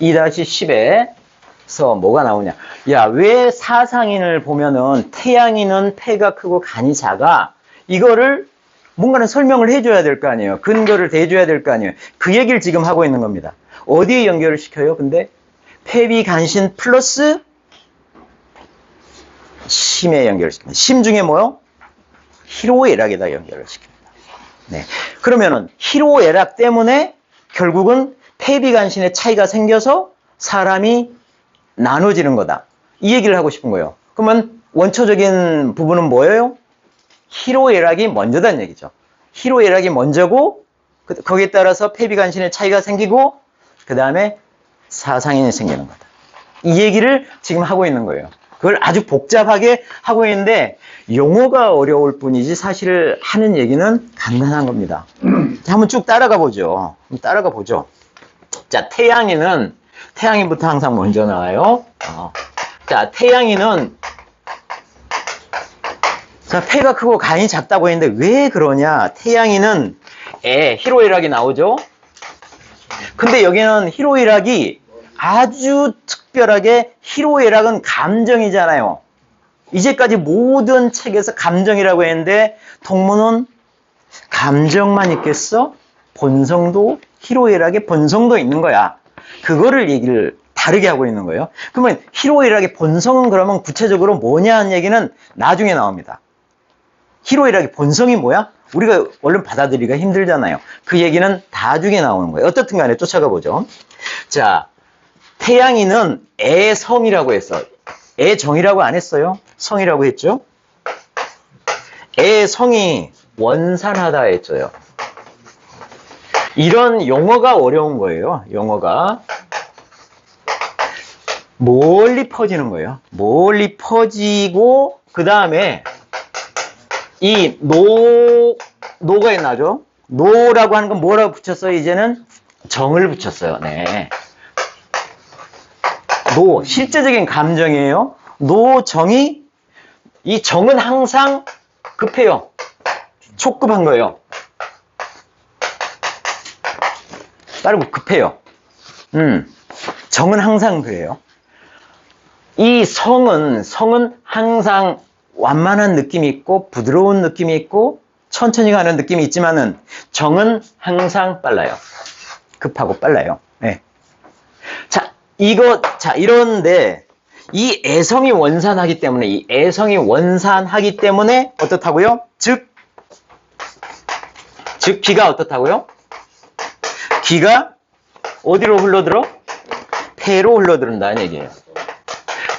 12-10에서 뭐가 나오냐. 야, 왜 사상인을 보면은 태양인은 폐가 크고 간이 작아? 이거를 뭔가는 설명을 해줘야 될 거 아니에요. 근거를 대줘야 될 거 아니에요. 그 얘기를 지금 하고 있는 겁니다. 어디에 연결을 시켜요? 근데 폐비간신 플러스 심에 연결을 시킵니다. 심 중에 뭐요? 희로애락에다 연결을 시킵니다. 네. 그러면은 희로애락 때문에 결국은 폐비간신의 차이가 생겨서 사람이 나눠지는 거다. 이 얘기를 하고 싶은 거예요. 그러면 원초적인 부분은 뭐예요? 희로애락이 먼저다는 얘기죠. 희로애락이 먼저고 거기에 따라서 폐비간신의 차이가 생기고 그 다음에 사상인이 생기는 거다. 이 얘기를 지금 하고 있는 거예요. 그걸 아주 복잡하게 하고 있는데 용어가 어려울 뿐이지 사실 하는 얘기는 간단한 겁니다. 자, 한번 쭉 따라가 보죠. 자, 태양인부터 항상 먼저 나와요. 자, 태양인은 자, 폐가 크고 간이 작다고 했는데 왜 그러냐? 태양인은 희로애락이 나오죠. 근데 여기는 희로애락이 아주 특별하게 희로애락은 감정이잖아요. 이제까지 모든 책에서 감정이라고 했는데 동문은 감정만 있겠어? 본성도 희로애락의 본성도 있는 거야. 그거를 얘기를 다르게 하고 있는 거예요. 그러면 희로애락의 본성은 그러면 구체적으로 뭐냐 하는 얘기는 나중에 나옵니다. 희로애락의 본성이 뭐야? 우리가 얼른 받아들이기가 힘들잖아요. 그 얘기는 나중에 나오는 거예요. 어떻든 간에 쫓아가 보죠. 자, 태양인은 애성이라고 했어. 애정이라고 안 했어요. 성이라고 했죠. 애성이 원산하다 했죠요. 이런 용어가 어려운 거예요. 용어가. 멀리 퍼지는 거예요. 멀리 퍼지고, 그 다음에 이 노가 나죠? 노라고 하는 건 뭐라고 붙였어요? 이제는 정을 붙였어요. 네. 노, 실제적인 감정이에요. 노정이, 이 정은 항상 급해요. 촉급한 거예요. 빠르고 급해요. 정은 항상 그래요. 이 성은 항상 완만한 느낌이 있고 부드러운 느낌이 있고 천천히 가는 느낌이 있지만은 정은 항상 빨라요. 급하고 빨라요. 네. 이런데 이 애성이 원산하기 때문에 어떻다고요? 즉 기가 어떻다고요? 기가 어디로 흘러들어? 폐로 흘러들은다는 얘기예요.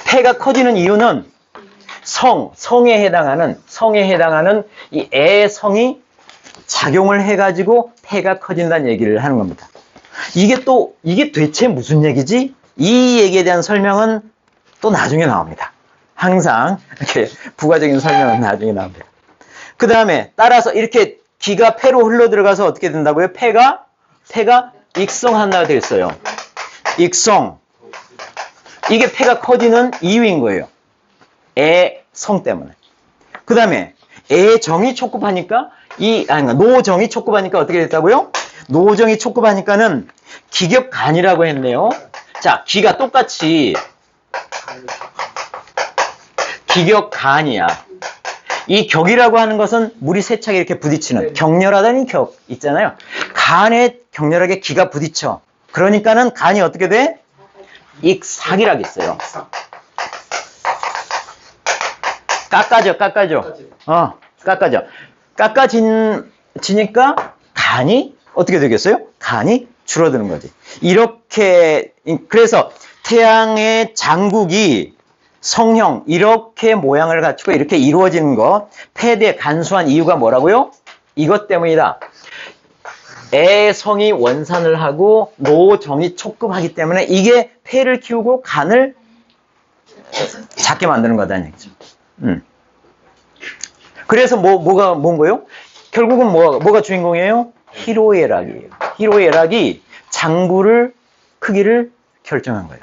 폐가 커지는 이유는 성에 해당하는 이 애성이 작용을 해가지고 폐가 커진다는 얘기를 하는 겁니다. 이게 대체 무슨 얘기지? 이 얘기에 대한 설명은 또 나중에 나옵니다. 항상 이렇게 부가적인 설명은 나중에 나옵니다. 그 다음에 따라서 이렇게 기가 폐로 흘러 들어가서 어떻게 된다고요? 폐가 익성한다고 되어 있어요. 익성. 이게 폐가 커지는 이유인 거예요. 애성 때문에. 그 다음에 애정이 촉급하니까 노정이 촉급하니까 어떻게 됐다고요? 노정이 촉급하니까는 기격간이라고 했네요. 자, 기가 똑같이 기격간이야. 이 격이라고 하는 것은 물이 세차게 이렇게 부딪히는 격렬하다는 격 있잖아요. 간에 격렬하게 기가 부딪혀. 그러니까는 간이 어떻게 돼? 익삭이라고 있어요. 깎아져. 깎아지니까 간이 어떻게 되겠어요? 간이 줄어드는 거지. 이렇게, 그래서 태양의 장국이 성형, 이렇게 모양을 갖추고 이렇게 이루어지는 거, 폐대의 간수한 이유가 뭐라고요? 이것 때문이다. 애성이 원산을 하고 노정이 촉급하기 때문에 이게 폐를 키우고 간을 작게 만드는 거다는 얘기죠. 그래서 뭔 거예요? 결국은 뭐가 주인공이에요? 희로애락이에요. 희로애락이 장부를 크기를 결정한 거예요.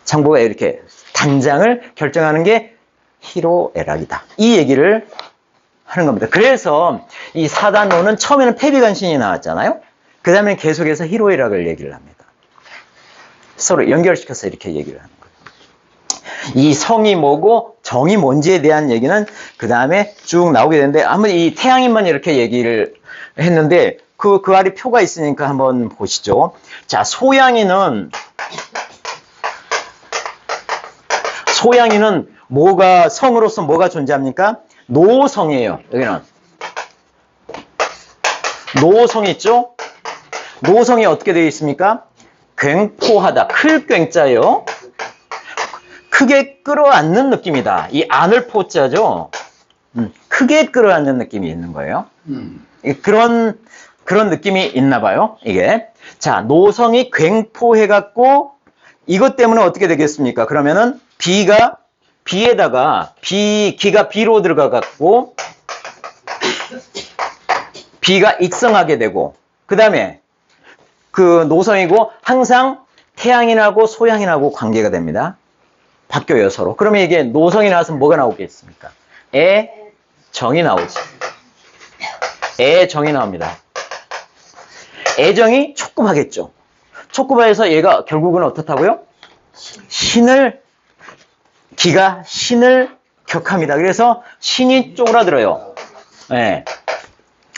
장부가 이렇게 단장을 결정하는 게 희로애락이다. 이 얘기를 하는 겁니다. 그래서 이 사단노는 처음에는 폐비간신이 나왔잖아요. 그 다음에 계속해서 희로애락을 얘기를 합니다. 서로 연결시켜서 이렇게 얘기를 하는 거예요. 이 성이 뭐고 정이 뭔지에 대한 얘기는 그 다음에 쭉 나오게 되는데 한번 이 태양인만 이렇게 얘기를 했는데 그 아래 표가 있으니까 한번 보시죠. 자, 소양이는 성으로서 뭐가 존재합니까? 노성이에요. 여기는 노성 있죠? 노성이 어떻게 되어 있습니까? 괭포하다. 클 괭자예요. 크게 끌어안는 느낌이다. 이 안을 포자죠. 크게 끌어안는 느낌이 있는 거예요. 그런 느낌이 있나 봐요. 이게. 자, 노성이 괭포해갖고 이것 때문에 어떻게 되겠습니까? 그러면은 기가 B로 들어가갖고 B가 익성하게 되고 그 다음에 그 노성이고 항상 태양인하고 소양인하고 관계가 됩니다. 바뀌어요, 서로. 그러면 이게 노성이 나와서 뭐가 나오겠습니까? 애정이 나오지. 애정이 나옵니다. 애정이 촉급하겠죠. 촉급해서 얘가 결국은 어떻다고요? 기가 신을 격합니다. 그래서 신이 쪼그라들어요. 네.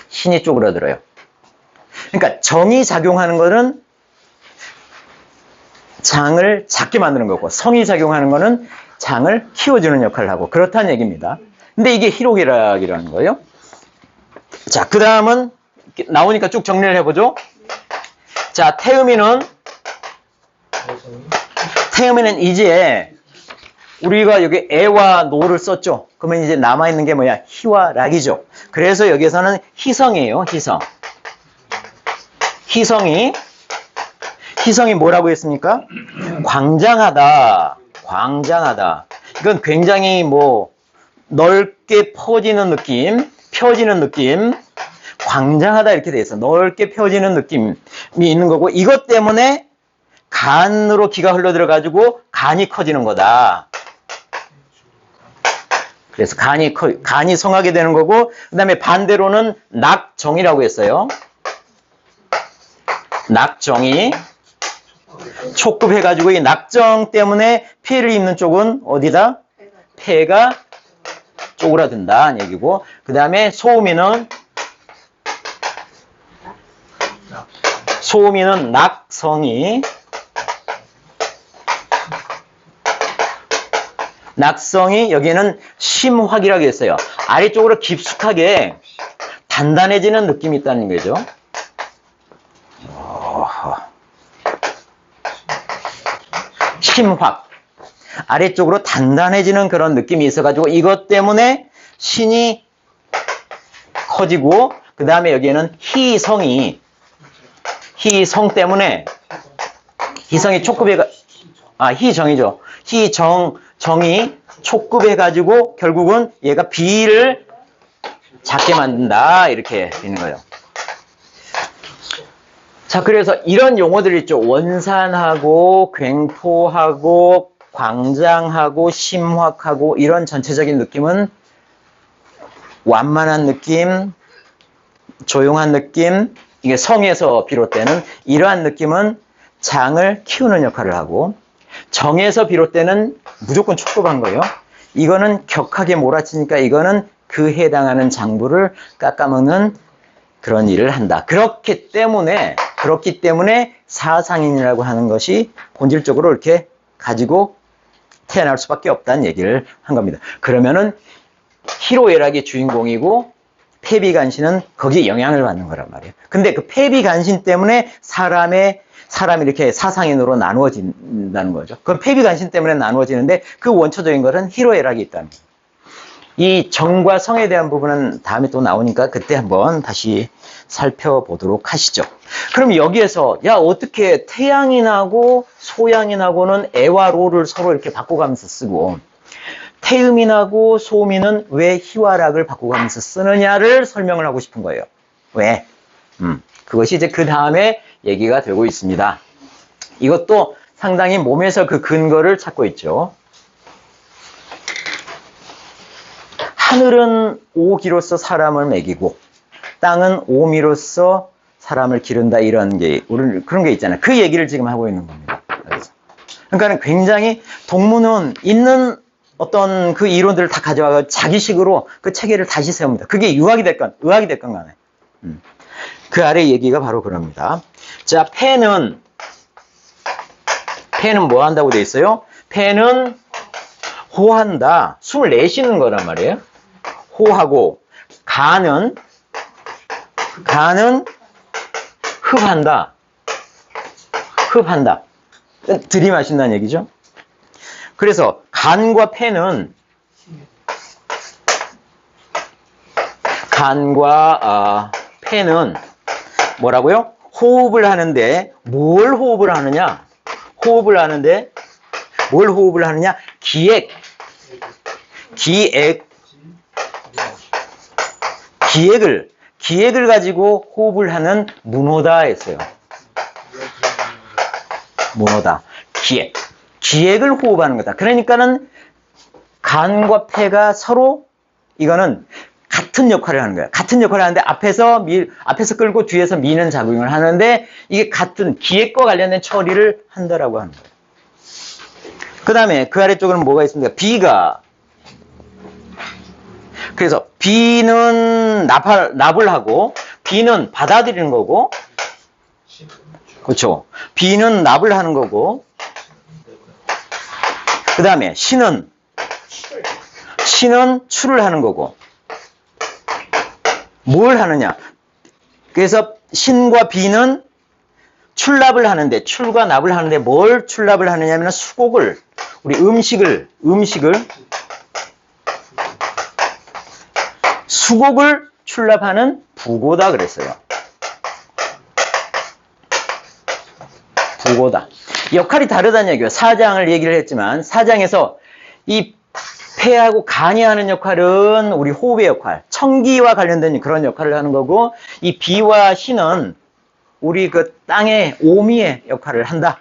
신이 쪼그라들어요. 그러니까 정이 작용하는 거는 장을 작게 만드는 거고 성이 작용하는 거는 장을 키워주는 역할을 하고 그렇다는 얘기입니다. 근데 이게 희록이라는 거예요. 자, 그 다음은 나오니까 쭉 정리를 해보죠. 자, 태음이는 이제 우리가 여기 애와 노를 썼죠. 그러면 이제 남아있는 게 뭐야? 희와 락이죠. 그래서 여기에서는 희성이에요. 희성. 희성이 뭐라고 했습니까? 광장하다. 광장하다. 이건 굉장히 뭐 넓게 퍼지는 느낌, 펴지는 느낌, 광장하다 이렇게 돼 있어. 넓게 펴지는 느낌이 있는 거고, 이것 때문에 간으로 기가 흘러 들어가지고 간이 커지는 거다. 그래서 간이 성하게 되는 거고, 그 다음에 반대로는 낙정이라고 했어요. 낙정이 촉급해가지고 이 낙정 때문에 피해를 입는 쪽은 어디다? 폐가 쪼그라든다는 얘기고, 그 다음에 소음이는 낙성이 여기는 심확이라고 했어요. 아래쪽으로 깊숙하게 단단해지는 느낌이 있다는 거죠. 심확. 아래쪽으로 단단해지는 그런 느낌이 있어가지고 이것 때문에 신이 커지고, 그 다음에 여기에는 희성 때문에 희성이 촉급해가 희정이죠. 정이 촉급해가지고 결국은 얘가 비를 작게 만든다 이렇게 되는 거예요. 자, 그래서 이런 용어들이 있죠. 원산하고 굉포하고 광장하고 심확하고 이런 전체적인 느낌은 완만한 느낌, 조용한 느낌, 이게 성에서 비롯되는 이러한 느낌은 장을 키우는 역할을 하고, 정에서 비롯되는 무조건 촉급한 거예요. 이거는 격하게 몰아치니까 이거는 그 해당하는 장부를 깎아먹는 그런 일을 한다. 그렇기 때문에 사상인이라고 하는 것이 본질적으로 이렇게 가지고 태어날 수밖에 없다는 얘기를 한 겁니다. 그러면은 희로애락이 주인공이고 폐비간신은 거기에 영향을 받는 거란 말이에요. 근데 그 폐비간신 때문에 사람이 이렇게 사상인으로 나누어진다는 거죠. 그럼 폐비간신 때문에 나누어지는데 그 원초적인 것은 희로애락이 있다는 거예요. 이 정과 성에 대한 부분은 다음에 또 나오니까 그때 한번 다시 살펴보도록 하시죠. 그럼 여기에서 어떻게 태양인하고 소양인하고는 애와 로를 서로 이렇게 바꿔가면서 쓰고 태음인하고 소음인은 왜 희와락을 바꿔가면서 쓰느냐를 설명을 하고 싶은 거예요. 왜? 그것이 이제 그 다음에 얘기가 되고 있습니다. 이것도 상당히 몸에서 그 근거를 찾고 있죠. 하늘은 오기로서 사람을 먹이고 땅은 오미로서 사람을 기른다 이런 게 그런 게 있잖아요. 그 얘기를 지금 하고 있는 겁니다. 그러니까 굉장히 동문은 있는 어떤 그 이론들을 다 가져와서 자기식으로 그 체계를 다시 세웁니다. 그게 유학이 됐건 의학이 됐건 간에. 그 아래 얘기가 바로 그럽니다. 자, 폐는 뭐 한다고 돼 있어요? 폐는 호한다. 숨을 내쉬는 거란 말이에요. 호하고 간은 흡한다. 들이마신다는 얘기죠. 그래서 간과 폐는 뭐라고요? 호흡을 하는데 뭘 호흡을 하느냐? 뭘 호흡을 하느냐? 기액을 가지고 호흡을 하는 문호다 했어요. 문호다. 기액을 호흡하는 거다. 그러니까는 간과 폐가 서로 이거는 같은 역할을 하는 거예요. 같은 역할을 하는데 앞에서 끌고 뒤에서 미는 작용을 하는데 이게 같은 기액과 관련된 처리를 한다라고 하는 거예요. 그 다음에 그 아래쪽에는 뭐가 있습니까? 비가. 그래서 비는 납을 하고 비는 받아들이는 거고, 그렇죠? 비는 납을 하는 거고, 그 다음에 신은 출을 하는 거고. 뭘 하느냐? 그래서 신과 비는 출납을 하는데, 출과 납을 하는데 뭘 출납을 하느냐면 수곡을, 우리 음식을 수곡을 출납하는 부고다 그랬어요. 부고다. 역할이 다르다는 얘기예요. 사장을 얘기를 했지만 사장에서 이 폐하고 간이 하는 역할은 우리 호흡의 역할, 청기와 관련된 그런 역할을 하는 거고, 이 비와 신은 우리 그 땅의 오미의 역할을 한다.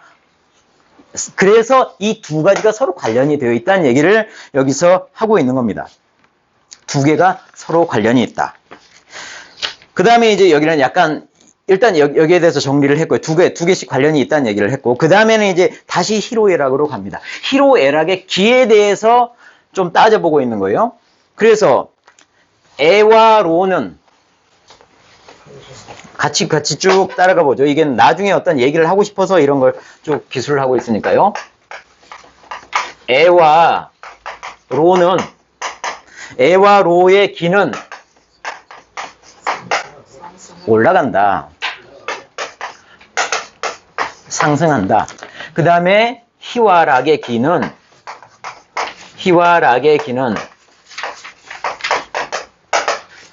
그래서 이 두 가지가 서로 관련이 되어 있다는 얘기를 여기서 하고 있는 겁니다. 두 개가 서로 관련이 있다. 그 다음에 이제 여기는 약간 일단 여기에 대해서 정리를 했고요. 두 개씩 관련이 있다는 얘기를 했고, 그 다음에는 이제 다시 희로애락으로 갑니다. 희로애락의 기에 대해서 좀 따져보고 있는 거예요. 그래서 애와 로는 같이 쭉 따라가 보죠. 이게 나중에 어떤 얘기를 하고 싶어서 이런 걸 쭉 기술을 하고 있으니까요. 애와 로의 기는 올라간다. 상승한다. 그 다음에 희와 락의 기는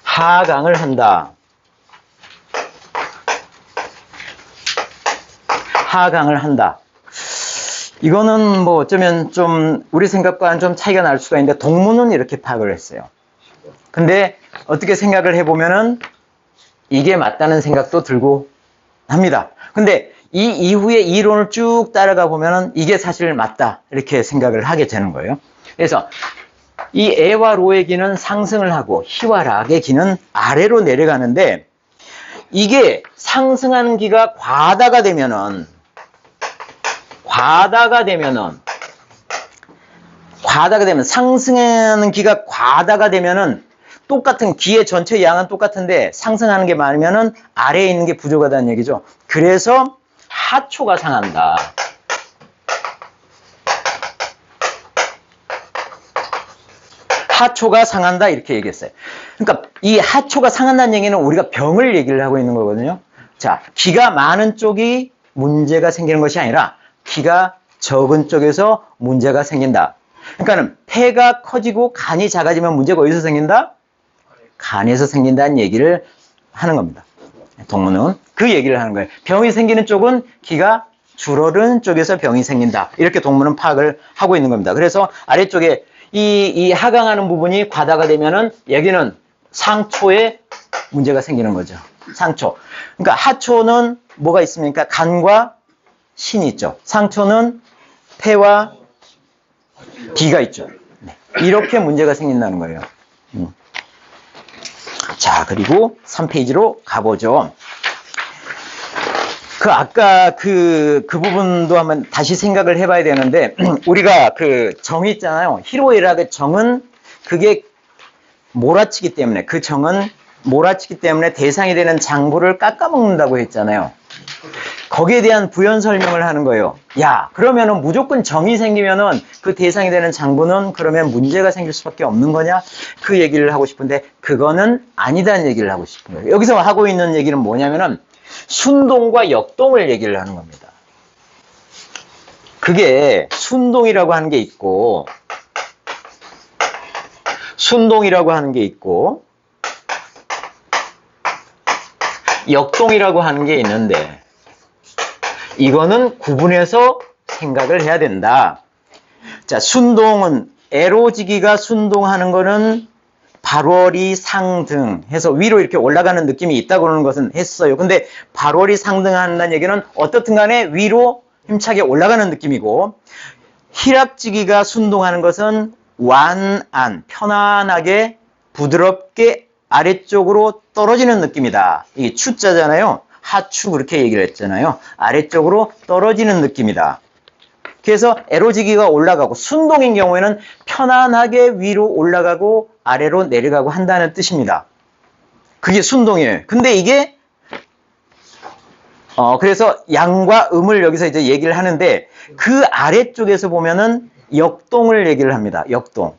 하강을 한다. 하강을 한다. 이거는 뭐 어쩌면 좀 우리 생각과는 좀 차이가 날 수가 있는데 동문은 이렇게 파악을 했어요. 근데 어떻게 생각을 해보면은 이게 맞다는 생각도 들고 합니다. 근데 이 이후에 이론을 쭉 따라가 보면은 이게 사실 맞다 이렇게 생각을 하게 되는 거예요. 그래서 이 애와 로의 기는 상승을 하고 희와 락의 기는 아래로 내려가는데, 이게 상승하는 기가 과다가 되면은 상승하는 기가 과다가 되면은 똑같은 기의 전체 양은 똑같은데 상승하는 게 많으면은 아래에 있는 게 부족하다는 얘기죠. 그래서 하초가 상한다. 하초가 상한다 이렇게 얘기했어요. 그러니까 이 하초가 상한다는 얘기는 우리가 병을 얘기를 하고 있는 거거든요. 자, 기가 많은 쪽이 문제가 생기는 것이 아니라 기가 적은 쪽에서 문제가 생긴다. 그러니까는 폐가 커지고 간이 작아지면 문제가 어디서 생긴다? 간에서 생긴다는 얘기를 하는 겁니다. 동문은 그 얘기를 하는 거예요. 병이 생기는 쪽은 기가 줄어드는 쪽에서 병이 생긴다. 이렇게 동문은 파악을 하고 있는 겁니다. 그래서 아래쪽에 이 하강하는 부분이 과다가 되면은 여기는 상초에 문제가 생기는 거죠. 상초. 그러니까 하초는 뭐가 있습니까? 간과 신이 있죠. 상초는 폐와 비가 있죠. 네. 이렇게 문제가 생긴다는 거예요. 자, 그리고 3페이지로 가보죠. 아까 그 부분도 한번 다시 생각을 해봐야 되는데, 우리가 그 정이 있잖아요. 희로애락의 정은 그게 몰아치기 때문에, 그 정은 몰아치기 때문에 대상이 되는 장부를 깎아먹는다고 했잖아요. 거기에 대한 부연 설명을 하는 거예요. 야, 그러면은 무조건 정이 생기면은 그 대상이 되는 장부는 그러면 문제가 생길 수밖에 없는 거냐? 그 얘기를 하고 싶은데, 그거는 아니다는 얘기를 하고 싶은 거예요. 여기서 하고 있는 얘기는 뭐냐면은, 순동과 역동을 얘기를 하는 겁니다. 그게 순동이라고 하는 게 있고, 역동이라고 하는 게 있는데, 이거는 구분해서 생각을 해야 된다. 자, 순동은 에로지기가 순동하는 거는 발월이 상등해서 위로 이렇게 올라가는 느낌이 있다고 그러는 것은 했어요. 근데 발월이 상등한다는 얘기는 어떻든 간에 위로 힘차게 올라가는 느낌이고, 희락지기가 순동하는 것은 완안, 편안하게 부드럽게 아래쪽으로 떨어지는 느낌이다. 이게 추자잖아요. 하추 그렇게 얘기를 했잖아요. 아래쪽으로 떨어지는 느낌이다. 그래서 에로지기가 올라가고, 순동인 경우에는 편안하게 위로 올라가고 아래로 내려가고 한다는 뜻입니다. 그게 순동이에요. 근데 이게 그래서 양과 음을 여기서 이제 얘기를 하는데, 그 아래쪽에서 보면은 역동을 얘기를 합니다. 역동.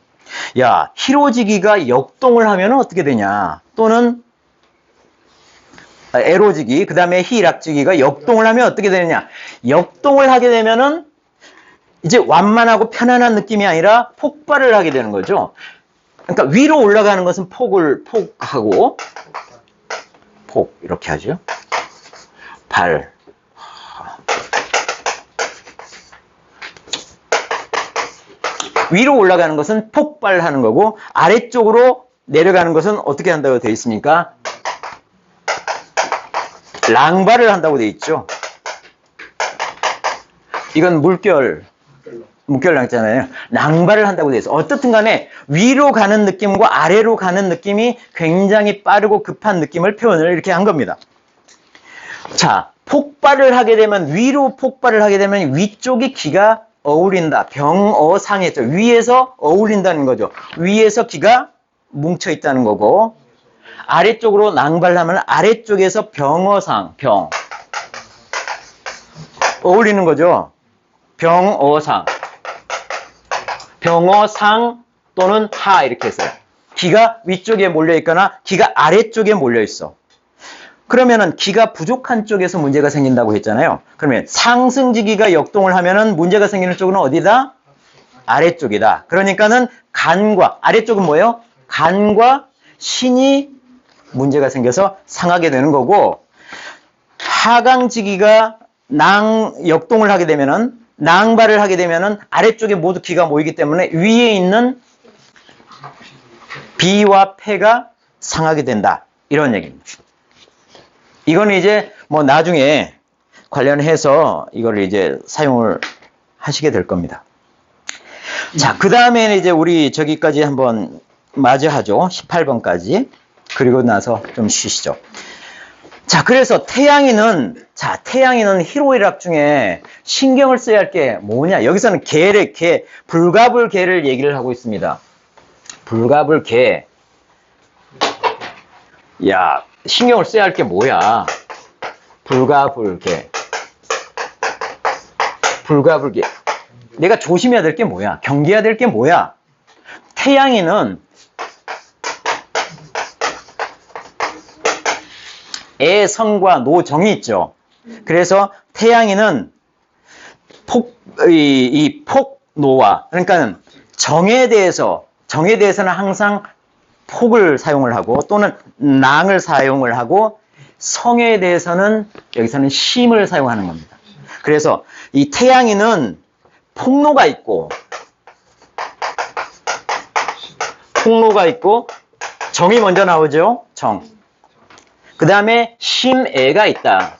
야, 희로지기가 역동을 하면 어떻게 되냐? 또는 에로지기, 그 다음에 희락지기가 역동을 하면 어떻게 되느냐? 역동을 하게 되면은 이제 완만하고 편안한 느낌이 아니라 폭발을 하게 되는 거죠. 그러니까 위로 올라가는 것은 폭하고, 폭, 이렇게 하죠. 발. 위로 올라가는 것은 폭발하는 거고 아래쪽으로 내려가는 것은 어떻게 한다고 되어 있습니까? 랑발을 한다고 되어 있죠. 이건 물결랑잖아요. 랑발을 한다고 되어 있어. 어떻든 간에 위로 가는 느낌과 아래로 가는 느낌이 굉장히 빠르고 급한 느낌을 표현을 이렇게 한 겁니다. 자, 폭발을 하게 되면 위로 폭발을 하게 되면 위쪽이 기가 어울린다. 병어상했죠. 위에서 어울린다는 거죠. 위에서 기가 뭉쳐 있다는 거고 아래쪽으로 낭발하면 아래쪽에서 병어상, 병 어울리는 거죠. 병어상, 병어상 또는 하 이렇게 했어요. 기가 위쪽에 몰려 있거나 기가 아래쪽에 몰려 있어. 그러면은 기가 부족한 쪽에서 문제가 생긴다고 했잖아요. 그러면 상승지기가 역동을 하면은 문제가 생기는 쪽은 어디다? 아래쪽이다. 그러니까는 간과 아래쪽은 뭐예요? 간과 신이 문제가 생겨서 상하게 되는 거고 하강지기가 역동을 하게 되면은 낭발을 하게 되면은 아래쪽에 모두 기가 모이기 때문에 위에 있는 비와 폐가 상하게 된다. 이런 얘기입니다. 이거는 이제 뭐 나중에 관련해서 이걸 이제 사용을 하시게 될 겁니다. 자, 그 다음에는 이제 우리 저기까지 한번 마저하죠. 18번까지. 그리고 나서 좀 쉬시죠. 자, 그래서 태양이는 희로애락 중에 신경을 써야 할 게 뭐냐? 여기서는 불가불개를 얘기를 하고 있습니다. 불가불개. 야, 신경을 써야 할 게 뭐야? 불가불개. 내가 조심해야 될 게 뭐야? 경계해야 될 게 뭐야? 태양이는 애성과 노정이 있죠. 그래서 태양이는 폭노와, 그러니까 정에 대해서는 항상 폭을 사용을 하고 또는 낭을 사용을 하고 성에 대해서는 여기서는 심을 사용하는 겁니다. 그래서 이 태양이는 폭로가 있고 정이 먼저 나오죠. 정. 그 다음에 심애가 있다.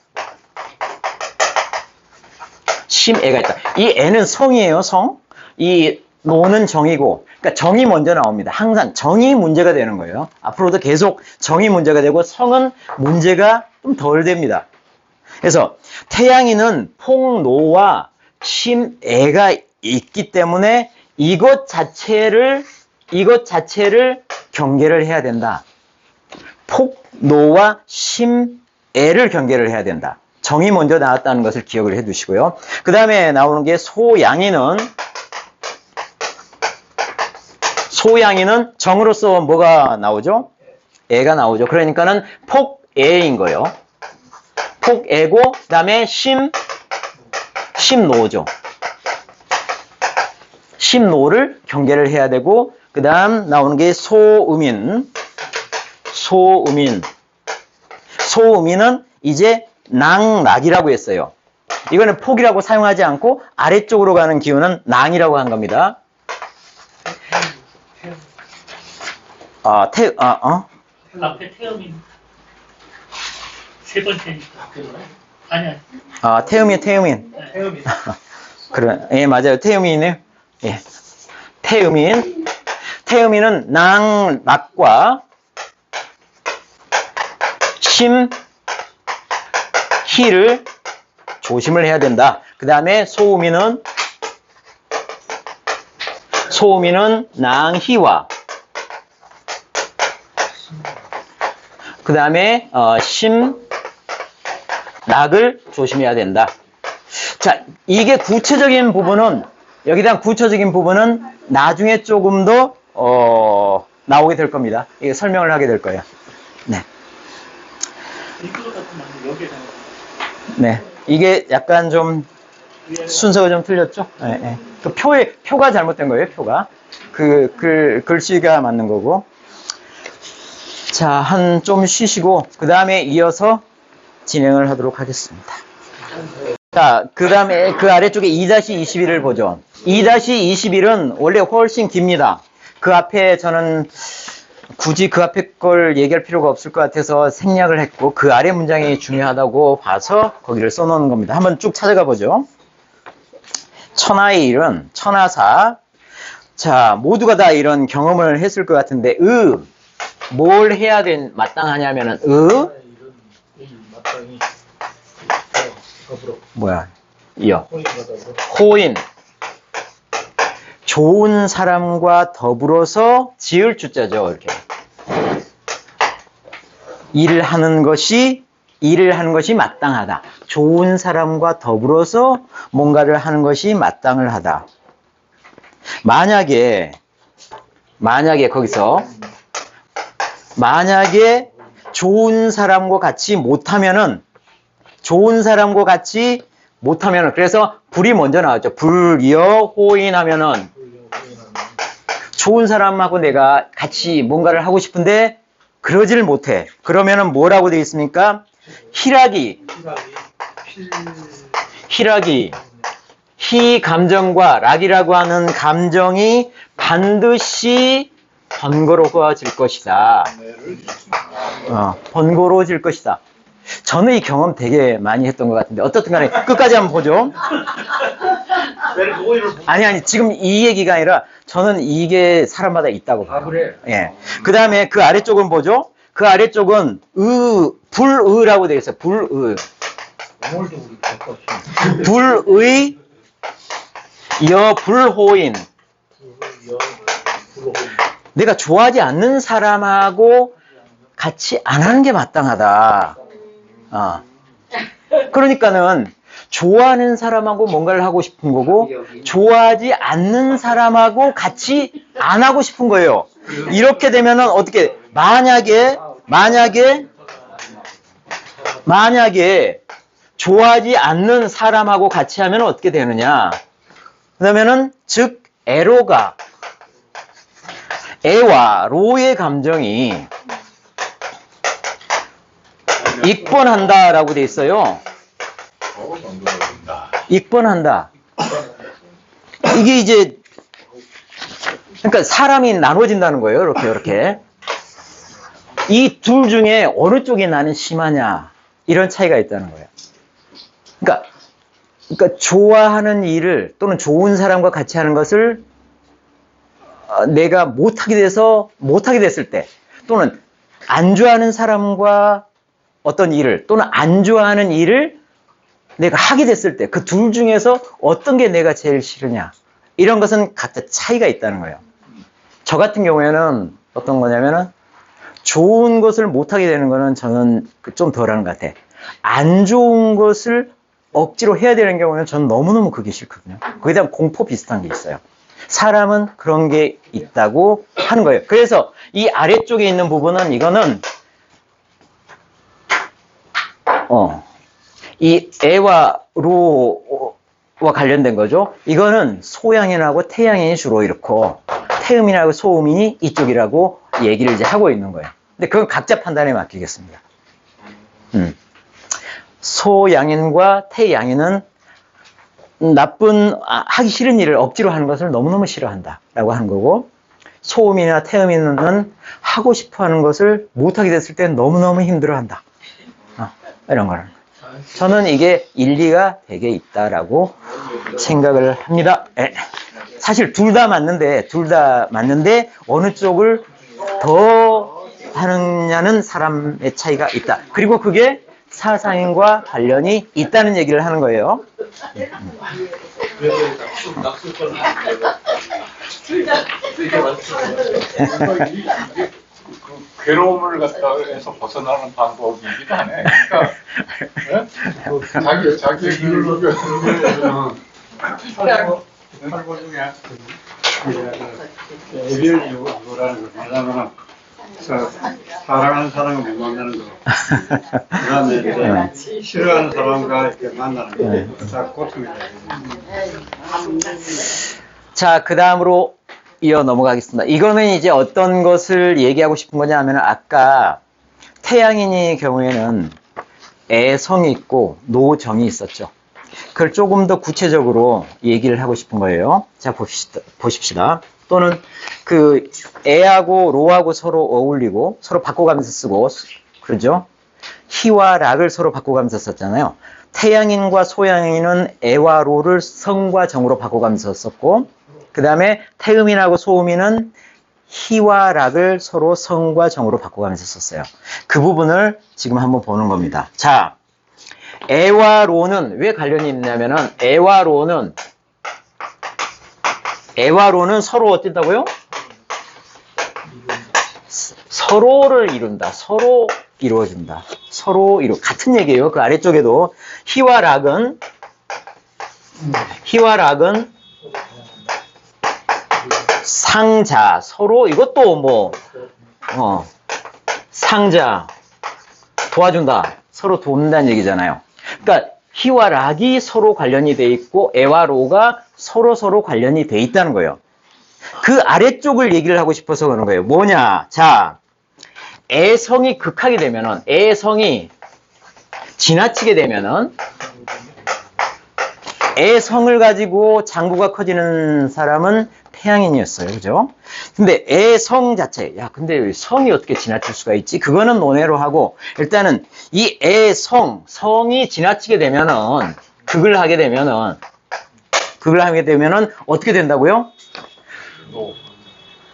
이 애는 성이에요. 성. 이 노는 정이고, 그러니까 정이 먼저 나옵니다. 항상 정이 문제가 되는 거예요. 앞으로도 계속 정이 문제가 되고 성은 문제가 좀 덜 됩니다. 그래서 태양이는 폭노와 심애가 있기 때문에 이것 자체를 경계를 해야 된다. 폭노와 심애를 경계를 해야 된다. 정이 먼저 나왔다는 것을 기억을 해 두시고요. 그 다음에 나오는 게 소양이는 정으로서 뭐가 나오죠? 애가 나오죠. 그러니까는 폭애인 거예요. 폭애고, 그 다음에 심노죠. 심노를 경계를 해야 되고, 그 다음 나오는 게 소음인. 소음인은 이제 낭락이라고 했어요. 이거는 폭이라고 사용하지 않고 아래쪽으로 가는 기운은 낭이라고 한 겁니다. 앞에 태음인 세 번째니까. 아니야. 태음인. 태음인. 그래, 예, 맞아요. 태음인이네요. 예. 태음인은 낭락과 희를 조심을 해야 된다. 그 다음에 소음인은 낭희와 그 다음에 심락을 조심해야 된다. 자, 이게 구체적인 부분은 나중에 조금 더 나오게 될 겁니다. 이게 설명을 하게 될 거예요. 네. 네, 이게 약간 좀 순서가 좀 틀렸죠? 네, 네. 그 표가 잘못된 거예요, 표가. 글씨가 맞는 거고. 자, 좀 쉬시고, 그 다음에 이어서 진행을 하도록 하겠습니다. 자, 그 다음에 그 아래쪽에 2-21을 보죠. 2-21은 원래 훨씬 깁니다. 그 앞에 저는 굳이 그 앞에 걸 얘기할 필요가 없을 것 같아서 생략을 했고, 그 아래 문장이 중요하다고 봐서 거기를 써놓은 겁니다. 한번 쭉 찾아가 보죠. 천하의 일은 천하사. 자, 모두가 다 이런 경험을 했을 것 같은데, 뭘 해야 마땅하냐면은, 마땅히 더불어 뭐야, 이어. 호인받아서 호인. 좋은 사람과 더불어서 지을 주자죠, 이렇게. 일을 하는 것이 마땅하다. 좋은 사람과 더불어서 뭔가를 하는 것이 마땅을 하다. 만약에 거기서 만약에 좋은 사람과 같이 못하면은 그래서 불이 먼저 나왔죠. 불이어 호인하면은 좋은 사람하고 내가 같이 뭔가를 하고 싶은데 그러지를 못해. 그러면은 뭐라고 되어 있습니까? 희락이 희 감정과 락이라고 하는 감정이 반드시 번거로워질 것이다. 번거로워질 것이다. 저는 이 경험 되게 많이 했던 것 같은데 어떻든 간에 끝까지 한번 보죠. 아니 지금 이 얘기가 아니라 저는 이게 사람마다 있다고 봐요. 그래? 예. 그 다음에 그 아래쪽은 뭐죠? 그 아래쪽은 불의라고 되어 있어요. 불의. 불의 불호인. 내가 좋아하지 않는 사람하고 같이 안 하는 게 마땅하다. 그러니까는 좋아하는 사람하고 뭔가를 하고 싶은 거고 좋아하지 않는 사람하고 같이 안 하고 싶은 거예요. 이렇게 되면은 어떻게 만약에 좋아하지 않는 사람하고 같이 하면 어떻게 되느냐? 그러면은 즉 애와 로의 감정이 익번한다라고 돼 있어요. 익번한다. 이게 이제 그러니까 사람이 나눠진다는 거예요. 이렇게. 이 둘 중에 어느 쪽에 나는 심하냐 이런 차이가 있다는 거예요. 그러니까 좋아하는 일을 또는 좋은 사람과 같이 하는 것을 내가 못하게 됐을 때 또는 안 좋아하는 사람과 어떤 일을 또는 안 좋아하는 일을 내가 하게 됐을 때 그 둘 중에서 어떤 게 내가 제일 싫으냐 이런 것은 각자 차이가 있다는 거예요. 저 같은 경우에는 어떤 거냐면은 좋은 것을 못하게 되는 거는 저는 좀 덜한 것 같아. 안 좋은 것을 억지로 해야 되는 경우는 저는 너무너무 그게 싫거든요. 거기에 대한 공포 비슷한 게 있어요. 사람은 그런 게 있다고 하는 거예요. 그래서 이 아래쪽에 있는 부분은 이거는 이 애와 로와 관련된 거죠. 이거는 소양인하고 태양인이 주로 이렇고 태음인하고 소음인이 이쪽이라고 얘기를 이제 하고 있는 거예요. 근데 그건 각자 판단에 맡기겠습니다. 소양인과 태양인은 하기 싫은 일을 억지로 하는 것을 너무너무 싫어한다 라고 하는 거고, 소음인이나 태음인은 하고 싶어 하는 것을 못하게 됐을 때 너무너무 힘들어한다. 이런 거는. 저는 이게 일리가 되게 있다라고 생각을 합니다. 사실 둘 다 맞는데 어느 쪽을 더 하느냐는 사람의 차이가 있다. 그리고 그게 사상인과 관련이 있다는 얘기를 하는 거예요. 괴로움을 갖다 해서 벗어나는 방법이기도 하네. 그러니까 자기 팔보 중에 예비를 요구라는 거 뭐냐면 사랑하는 사람을 못 만나는 거, 그다음에 이제 싫어하는 사람과 이렇게 만나는 거, 다 고통이다. 자, 그 다음으로 이어 넘어가겠습니다. 이거는 이제 어떤 것을 얘기하고 싶은 거냐 하면, 아까 태양인의 경우에는 애성이 있고 노정이 있었죠. 그걸 조금 더 구체적으로 얘기를 하고 싶은 거예요. 자, 보십시다. 또는 그 애하고 로하고 서로 어울리고 서로 바꿔가면서 쓰고 그러죠. 희와 락을 서로 바꿔가면서 썼잖아요. 태양인과 소양인은 애와 로를 성과 정으로 바꿔가면서 썼고 그 다음에 태음인하고 소음인은 희와 락을 서로 성과 정으로 바꿔가면서 썼어요. 그 부분을 지금 한번 보는 겁니다. 자, 애와 로는 왜 관련이 있냐면은 애와 로는 서로 어땠다고요? 서로를 이룬다. 서로 이루어준다. 같은 얘기예요. 그 아래쪽에도 희와 락은 상자, 서로 이것도 뭐 상자 도와준다. 서로 돕는다는 얘기잖아요. 그러니까 희와 락이 서로 관련이 돼 있고 애와 로가 서로 관련이 돼 있다는 거예요. 그 아래쪽을 얘기를 하고 싶어서 그런 거예요. 뭐냐? 자, 애성이 극하게 되면은 애성이 지나치게 되면은 애성을 가지고 장부가 커지는 사람은 태양인이었어요. 그죠? 근데 애성 자체, 야, 근데 성이 어떻게 지나칠 수가 있지? 그거는 논외로 하고, 일단은 이 성이 지나치게 되면은, 극을 하게 되면은, 어떻게 된다고요?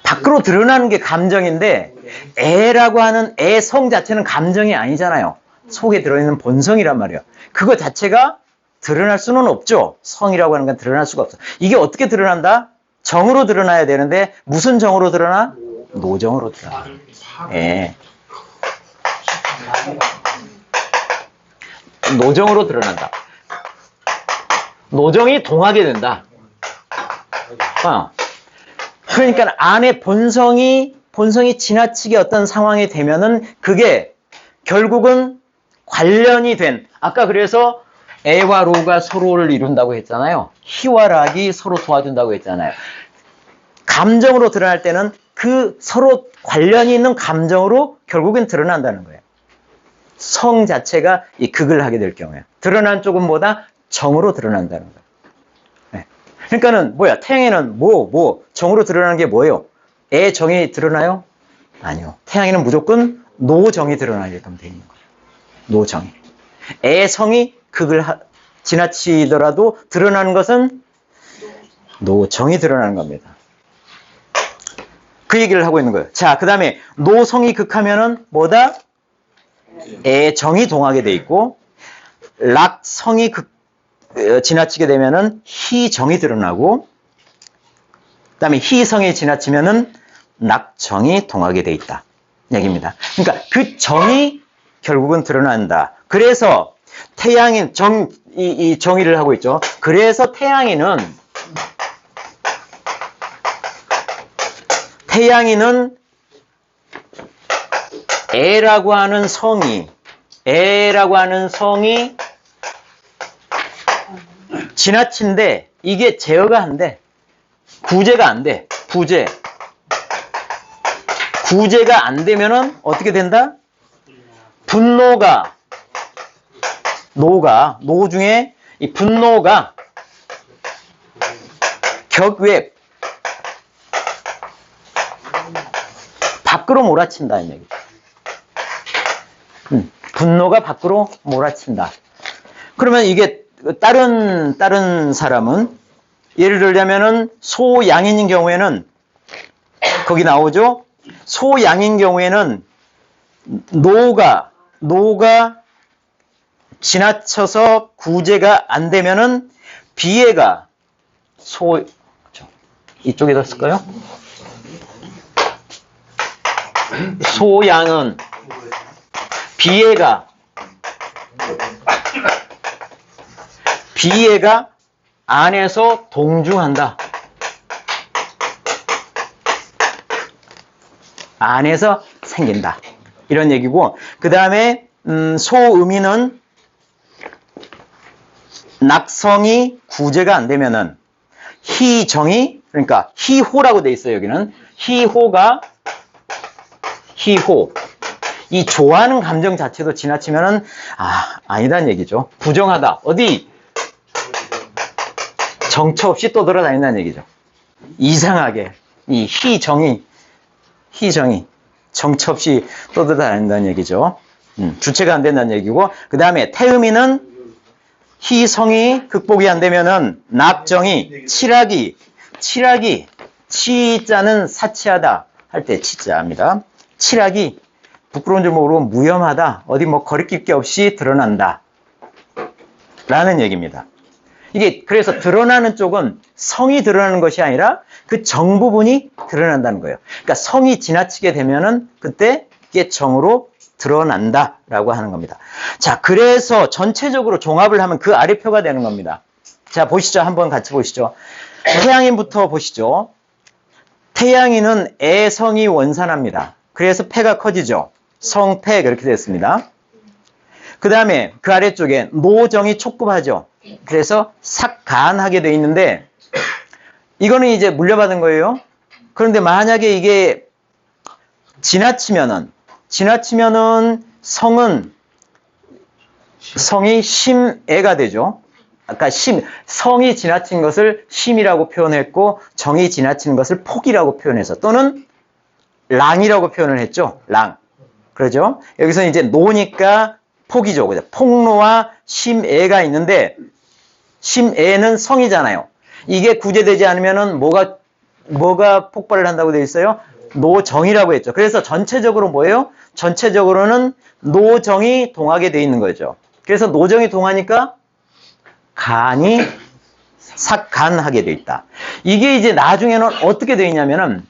밖으로 드러나는 게 감정인데, 애라고 하는 애성 자체는 감정이 아니잖아요. 속에 들어있는 본성이란 말이에요. 그거 자체가 드러날 수는 없죠. 성이라고 하는 건 드러날 수가 없어. 이게 어떻게 드러난다? 정으로 드러나야 되는데 무슨 정으로 드러나? 노정으로 드러나. 예. 노정으로 드러난다. 노정이 동하게 된다. 그러니까 안에 본성이 지나치게 어떤 상황이 되면은 그게 결국은 관련이 된, 아까 그래서 애와 로가 서로를 이룬다고 했잖아요. 희와 락이 서로 도와준다고 했잖아요. 감정으로 드러날 때는 그 서로 관련이 있는 감정으로 결국엔 드러난다는 거예요. 성 자체가 이 극을 하게 될 경우에 드러난 쪽은 뭐다? 정으로 드러난다는 거예요. 네. 그러니까는 뭐야? 태양에는 정으로 드러나는 게 뭐예요? 애 정이 드러나요? 아니요. 태양에는 무조건 노정이 드러나게끔 되어 있는 거예요. 노정이. 애 성이 극을 지나치더라도 드러나는 것은 노정이 드러나는 겁니다. 그 얘기를 하고 있는 거예요. 자, 그 다음에 노성이 극하면은 뭐다? 애정이 동하게 돼 있고, 락성이 지나치게 되면은 희정이 드러나고, 그 다음에 희성이 지나치면은 낙정이 동하게 돼 있다. 얘기입니다. 그러니까 그 정이 결국은 드러난다. 그래서 태양인 이 정의를 하고 있죠. 그래서 태양인은 애라고 하는 성이 지나친데 이게 제어가 안 돼. 구제가 안 돼. 구제가 안 되면은 어떻게 된다? 노 중에 이 분노가 격외 밖으로 몰아친다는 얘기죠. 분노가 밖으로 몰아친다. 그러면 이게 다른 사람은 예를 들자면은 소양인인 경우에는 거기 나오죠. 소양인 경우에는 노가 지나쳐서 구제가 안 되면은 비애가 이쪽에다 쓸까요? 소양은 비애가 안에서 동중한다. 안에서 생긴다. 이런 얘기고, 그 다음에 소음인은 낙성이 구제가 안 되면은 희정이, 그러니까 희호라고 돼 있어요. 여기는 희호, 이 좋아하는 감정 자체도 지나치면은 아니다는 얘기죠. 부정하다. 어디 정처 없이 떠돌아다닌다는 얘기죠. 이상하게 이 희정이 정처 없이 떠돌아다닌다는 얘기죠. 주체가 안 된다는 얘기고, 그 다음에 태음이는 희성이 극복이 안 되면은 낙정이 칠하기 치자는 사치하다 할 때 치자입니다. 칠하기 부끄러운 줄 모르고 무염하다, 어디 뭐 거리낄 게 없이 드러난다 라는 얘기입니다. 이게 그래서 드러나는 쪽은 성이 드러나는 것이 아니라 그 정 부분이 드러난다는 거예요. 그러니까 성이 지나치게 되면은 그때 이게 정으로 드러난다라고 하는 겁니다. 자, 그래서 전체적으로 종합을 하면 그 아래 표가 되는 겁니다. 자, 보시죠. 한번 같이 보시죠. 태양인부터 보시죠. 태양인은 애성이 원산합니다. 그래서 패가 커지죠. 성패 그렇게 됐습니다. 그 다음에 그 아래쪽에 노정이 촉급하죠. 그래서 삭간하게 돼 있는데 이거는 이제 물려받은 거예요. 그런데 만약에 이게 지나치면은 성이 심애가 되죠. 아까 성이 지나친 것을 심이라고 표현했고 정이 지나치는 것을 폭이라고 표현해서 또는 랑이라고 표현을 했죠. 랑. 그러죠? 여기서 이제 노니까 폭이죠. 그죠? 폭로와 심애가 있는데 심애는 성이잖아요. 이게 구제되지 않으면은 뭐가 폭발을 한다고 되어 있어요? 노정이라고 했죠. 그래서 전체적으로 뭐예요? 전체적으로는 노정이 동하게 되어 있는 거죠. 그래서 노정이 동하니까 간이 삭간하게 되어 있다. 이게 이제 나중에는 어떻게 되어 있냐면은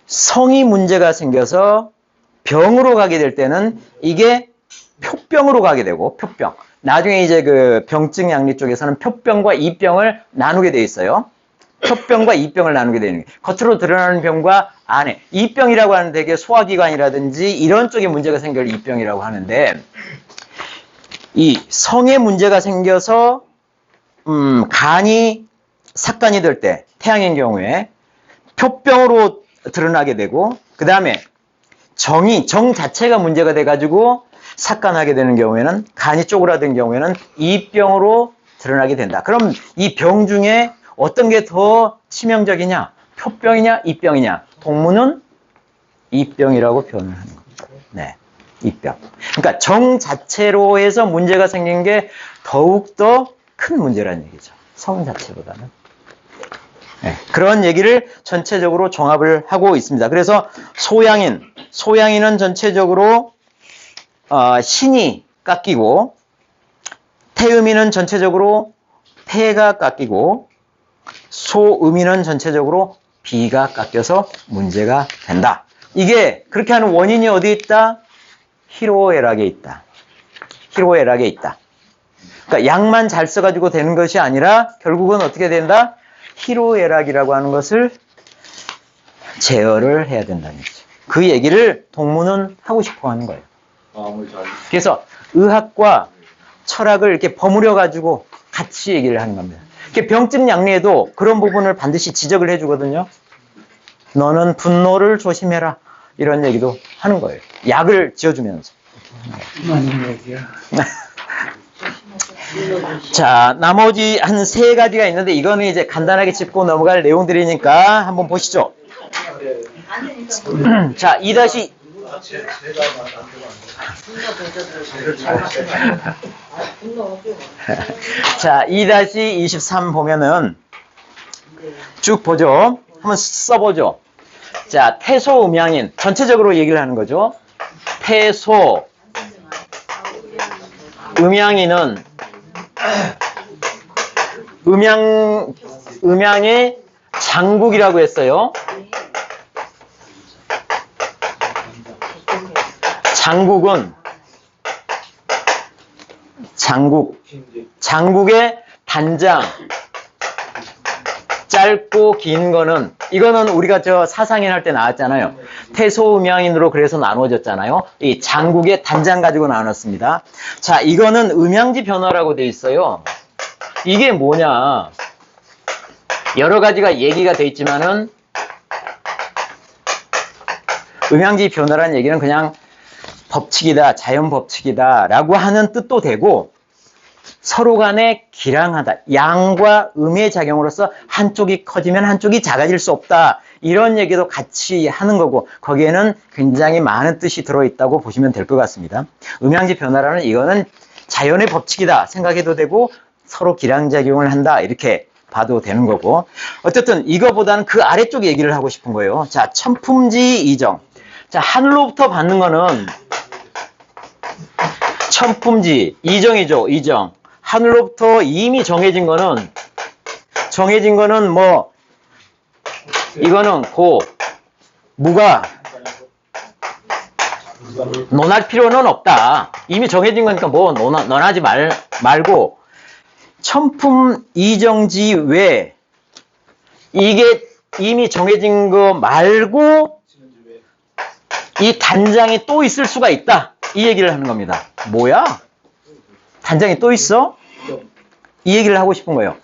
성이 문제가 생겨서 병으로 가게 될 때는 이게 표병으로 가게 되고, 표병. 나중에 이제 그 병증 양리 쪽에서는 표병과 이병을 나누게 돼 있어요. 표병과 이병을 나누게 되는 거예요. 겉으로 드러나는 병과 안에. 이병이라고 하는 되게 소화기관이라든지 이런 쪽에 문제가 생겨 이병이라고 하는데, 이 성에 문제가 생겨서 간이 삭간이 될 때, 태양인 경우에 표병으로 드러나게 되고, 그 다음에 정 자체가 문제가 돼가지고 삭간하게 되는 경우에는, 간이 쪼그라든 경우에는 이병으로 드러나게 된다. 그럼 이 병 중에 어떤 게 더 치명적이냐? 표병이냐? 이병이냐? 동문은 이병이라고 표현을 하는 겁니다. 네, 이병. 그러니까 정 자체로 해서 문제가 생긴 게 더욱더 큰 문제라는 얘기죠. 성 자체보다는. 네, 그런 얘기를 전체적으로 종합을 하고 있습니다. 그래서 소양인은 전체적으로 신이 깎이고, 태음인은 전체적으로 폐가 깎이고, 소음인은 전체적으로 비가 깎여서 문제가 된다. 이게 그렇게 하는 원인이 어디에 있다? 희로애락에 있다. 희로애락에 있다. 그러니까 약만 잘 써가지고 되는 것이 아니라 결국은 어떻게 된다? 희로애락이라고 하는 것을 제어를 해야 된다는 거죠. 그 얘기를 동문은 하고 싶어 하는 거예요. 그래서 의학과 철학을 이렇게 버무려 가지고 같이 얘기를 하는 겁니다. 병증 양리에도 그런 부분을 반드시 지적을 해주거든요. 너는 분노를 조심해라. 이런 얘기도 하는 거예요. 약을 지어주면서. 맞는 얘기야. 자, 나머지 한 3가지가 있는데 이거는 이제 간단하게 짚고 넘어갈 내용들이니까 한번 보시죠. 자, 2- 자, 2-23 보면은 쭉 보죠. 한번 써보죠. 자, 태소 음양인 전체적으로 얘기를 하는 거죠. 태소 음양인은 음양의 장국이라고 했어요. 장국의 단장, 짧고 긴 거는, 이거는 우리가 저 사상인 할 때 나왔잖아요. 태소음양인으로 그래서 나눠졌잖아요. 이 장국의 단장 가지고 나눴습니다. 자, 이거는 음양지 변화라고 돼 있어요. 이게 뭐냐? 여러 가지가 얘기가 돼 있지만은, 음양지 변화라는 얘기는 그냥 법칙이다, 자연 법칙이다 라고 하는 뜻도 되고, 서로 간에 기량하다. 양과 음의 작용으로서 한쪽이 커지면 한쪽이 작아질 수 없다. 이런 얘기도 같이 하는 거고 거기에는 굉장히 많은 뜻이 들어있다고 보시면 될 것 같습니다. 음양지 변화라는 이거는 자연의 법칙이다 생각해도 되고 서로 기량작용을 한다 이렇게 봐도 되는 거고 어쨌든 이거보다는 그 아래쪽 얘기를 하고 싶은 거예요. 자, 천품지 이정. 자, 하늘로부터 받는 거는 천품지 이정이죠. 이정. 하늘로부터 이미 정해진 거는 뭐 이거는 고 무가 논할 필요는 없다. 이미 정해진 거니까 뭐 논하지 말고 천품 이정지 외 이게 이미 정해진 거 말고 이 단장이 또 있을 수가 있다. 이 얘기를 하는 겁니다. 뭐야? 단장이 또 있어? 이 얘기를 하고 싶은 거예요.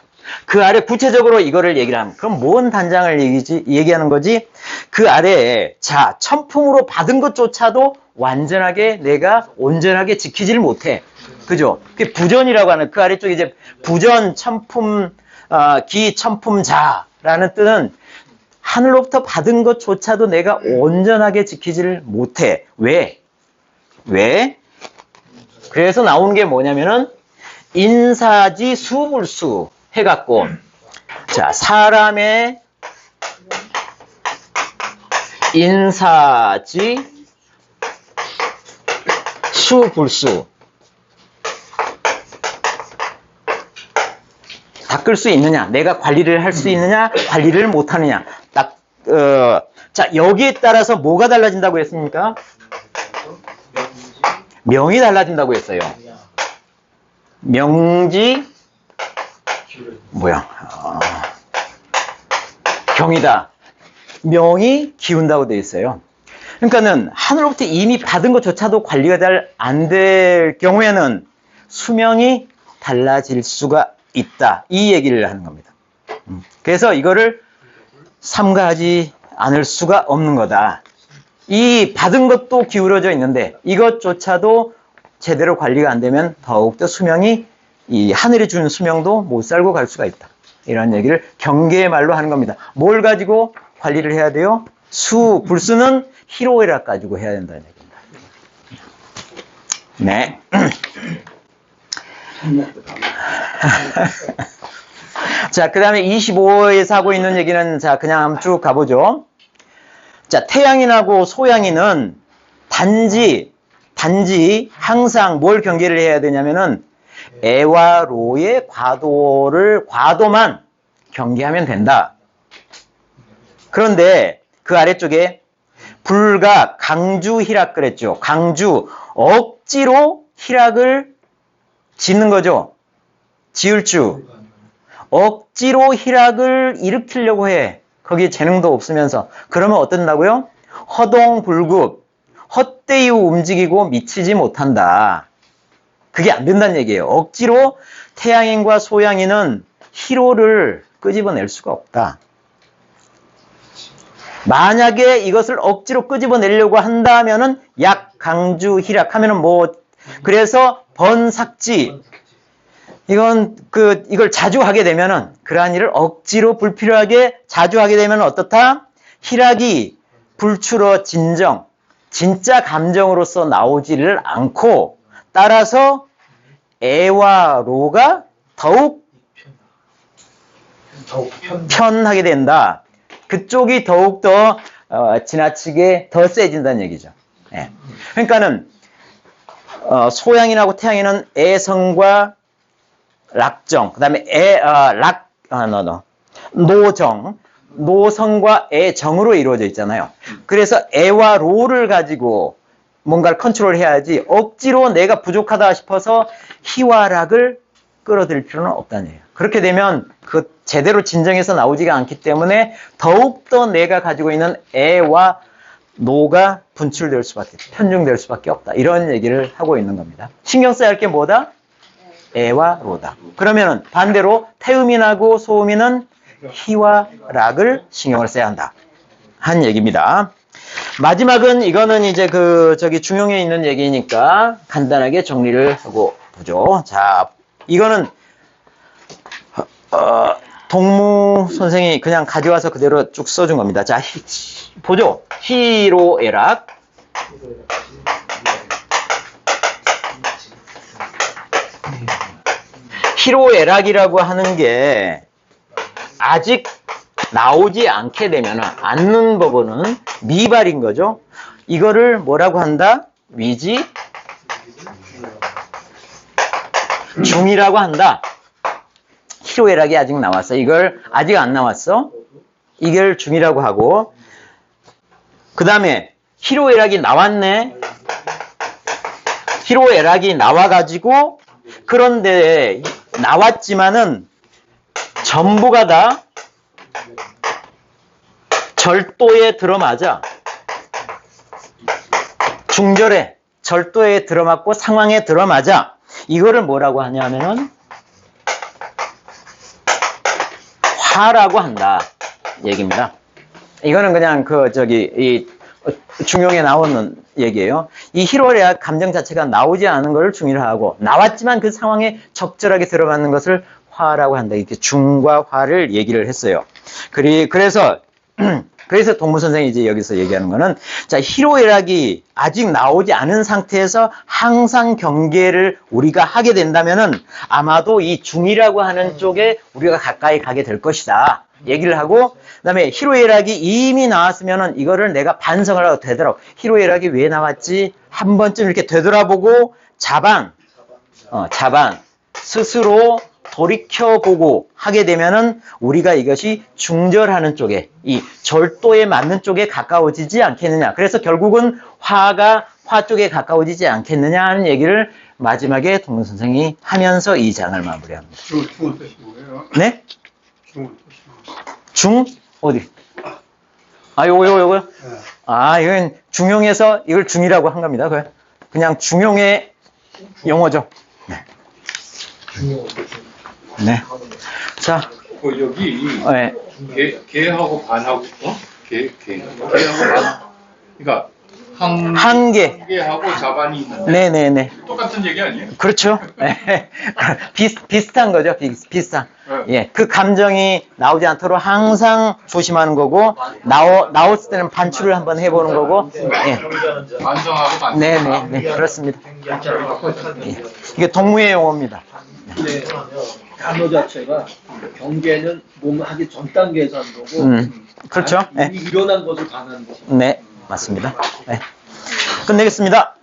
그 아래 구체적으로 이거를 얘기를 하면 그럼 뭔 단장을 얘기하는 거지? 그 아래에 자 천품으로 받은 것조차도 완전하게 내가 온전하게 지키지를 못해. 그죠? 그게 부전이라고 하는 그 아래쪽에 이제 부전 천품 기 천품자라는 뜻은 하늘로부터 받은 것조차도 내가 온전하게 지키지를 못해. 왜? 그래서 나오는 게 뭐냐면은 인사지 수불수 해갖고 자 사람의 인사지 수불수 닦을 수 있느냐 내가 관리를 할 수 있느냐 관리를 못하느냐 딱 자 여기에 따라서 뭐가 달라진다고 했습니까? 명이 달라진다고 했어요. 명지 뭐야 경이다. 명이 기운다고 되어 있어요. 그러니까는 하늘로부터 이미 받은 것조차도 관리가 잘 안 될 경우에는 수명이 달라질 수가 있다. 이 얘기를 하는 겁니다. 그래서 이거를 삼가하지 않을 수가 없는 거다. 이 받은 것도 기울어져 있는데 이것조차도 제대로 관리가 안 되면 더욱더 수명이 이 하늘이 주는 수명도 못 살고 갈 수가 있다. 이런 얘기를 경계의 말로 하는 겁니다. 뭘 가지고 관리를 해야 돼요? 불수는 희로애락 가지고 해야 된다는 얘기입니다. 네. 자, 그 다음에 25에서 하고 있는 얘기는 자, 그냥 한번 쭉 가보죠. 자, 태양인하고 소양인은 단지 항상 뭘 경계를 해야 되냐면은 애와 로의 과도만 경계하면 된다. 그런데 그 아래쪽에 불가 강주 희락 그랬죠. 강주 억지로 희락을 짓는 거죠. 지을 줄 억지로 희락을 일으키려고 해. 거기에 재능도 없으면서. 그러면 어떤다고요? 허동불급 헛되이 움직이고 미치지 못한다. 그게 안 된다는 얘기예요. 억지로 태양인과 소양인은 희로를 끄집어낼 수가 없다. 만약에 이것을 억지로 끄집어내려고 한다면은 약강주 희락하면은 뭐 그래서 번삭지 이걸 자주 하게 되면은 그러한 일을 억지로 불필요하게 자주 하게 되면 어떻다? 희락이 불출어 진정 진짜 감정으로서 나오지를 않고 따라서 애와 로가 더욱 편하게 된다. 그쪽이 더욱더 지나치게 더 세진다는 얘기죠. 예. 그러니까는 소양인하고 태양인은 애성과 락정, 그 다음에 노성과 애정으로 이루어져 있잖아요. 그래서 애와 로를 가지고 뭔가를 컨트롤해야지 억지로 내가 부족하다 싶어서 희와 락을 끌어들일 필요는 없다는 얘기예요. 그렇게 되면 그 제대로 진정해서 나오지가 않기 때문에 더욱더 내가 가지고 있는 애와 노가 분출될 수밖에, 편중될 수밖에 없다. 이런 얘기를 하고 있는 겁니다. 신경 써야 할 게 뭐다? 애와 로다. 그러면은 반대로 태음인하고 소음인은 희와 락을 신경을 써야 한다. 한 얘기입니다. 마지막은 이거는 이제 중용에 있는 얘기니까 간단하게 정리를 하고 보죠. 자, 이거는 동무 선생이 그냥 가져와서 그대로 쭉 써준 겁니다. 자, 보죠. 희로애락. 희로애락이라고 하는 게 아직 나오지 않게 되면 않는 법은 미발인 거죠. 이거를 뭐라고 한다? 위지 중이라고 한다. 희로애락이 아직 나왔어. 이걸 아직 안 나왔어. 이걸 중이라고 하고, 그 다음에 희로애락이 나왔네. 희로애락이 나와가지고, 그런데 나왔지만은 전부가 다 절도에 들어맞아. 중절에 절도에 들어맞고 상황에 들어맞아. 이거를 뭐라고 하냐면은 화라고 한다 얘기입니다. 이거는 그냥 이 중용에 나오는 얘기예요. 이 희로애락 감정 자체가 나오지 않은 것을 중이라 하고, 나왔지만 그 상황에 적절하게 들어맞는 것을 화라고 한다. 이렇게 중과 화를 얘기를 했어요. 그래서 동무 선생이 이제 여기서 얘기하는 거는, 자, 희로애락이 아직 나오지 않은 상태에서 항상 경계를 우리가 하게 된다면은 아마도 이 중이라고 하는 쪽에 우리가 가까이 가게 될 것이다. 얘기를 하고, 그 다음에 희로애락이 이미 나왔으면은 이거를 내가 반성을 하고 되돌아보고, 희로애락이 왜 나왔지? 한 번쯤 이렇게 되돌아보고 자방, 스스로 돌이켜보고 하게 되면은 우리가 이것이 중절하는 쪽에, 이 절도에 맞는 쪽에 가까워지지 않겠느냐. 그래서 결국은 화가 화 쪽에 가까워지지 않겠느냐 하는 얘기를 마지막에 동문 선생이 하면서 이 장을 마무리합니다. 중은 뜻이 뭐예요? 네? 중은 뜻이 뭐예요? 중? 어디? 요거요? 네. 이건 중용에서 이걸 중이라고 한 겁니다. 그냥 중용의 용어죠. 네. 자. 여기 네. 개하고 반하고 개하고 반. 그러니까 한 개. 개하고 자반이 있는데 네네네. 똑같은 얘기 아니에요? 그렇죠. 비슷한 거죠. 비슷한. 네. 예. 그 감정이 나오지 않도록 항상 조심하는 거고, 나왔을 때는 반출을 한번 해보는 거고, 예. 반성하고 반성. 네네. 그렇습니다. 예. 이게 동무의 용어입니다. 네, 단어 자체가 경계는 몸하기 전 단계에서 한 거고, 그렇죠. 이미 일어난 것을 반하는 거죠. 네. 맞습니다. 네. 끝내겠습니다.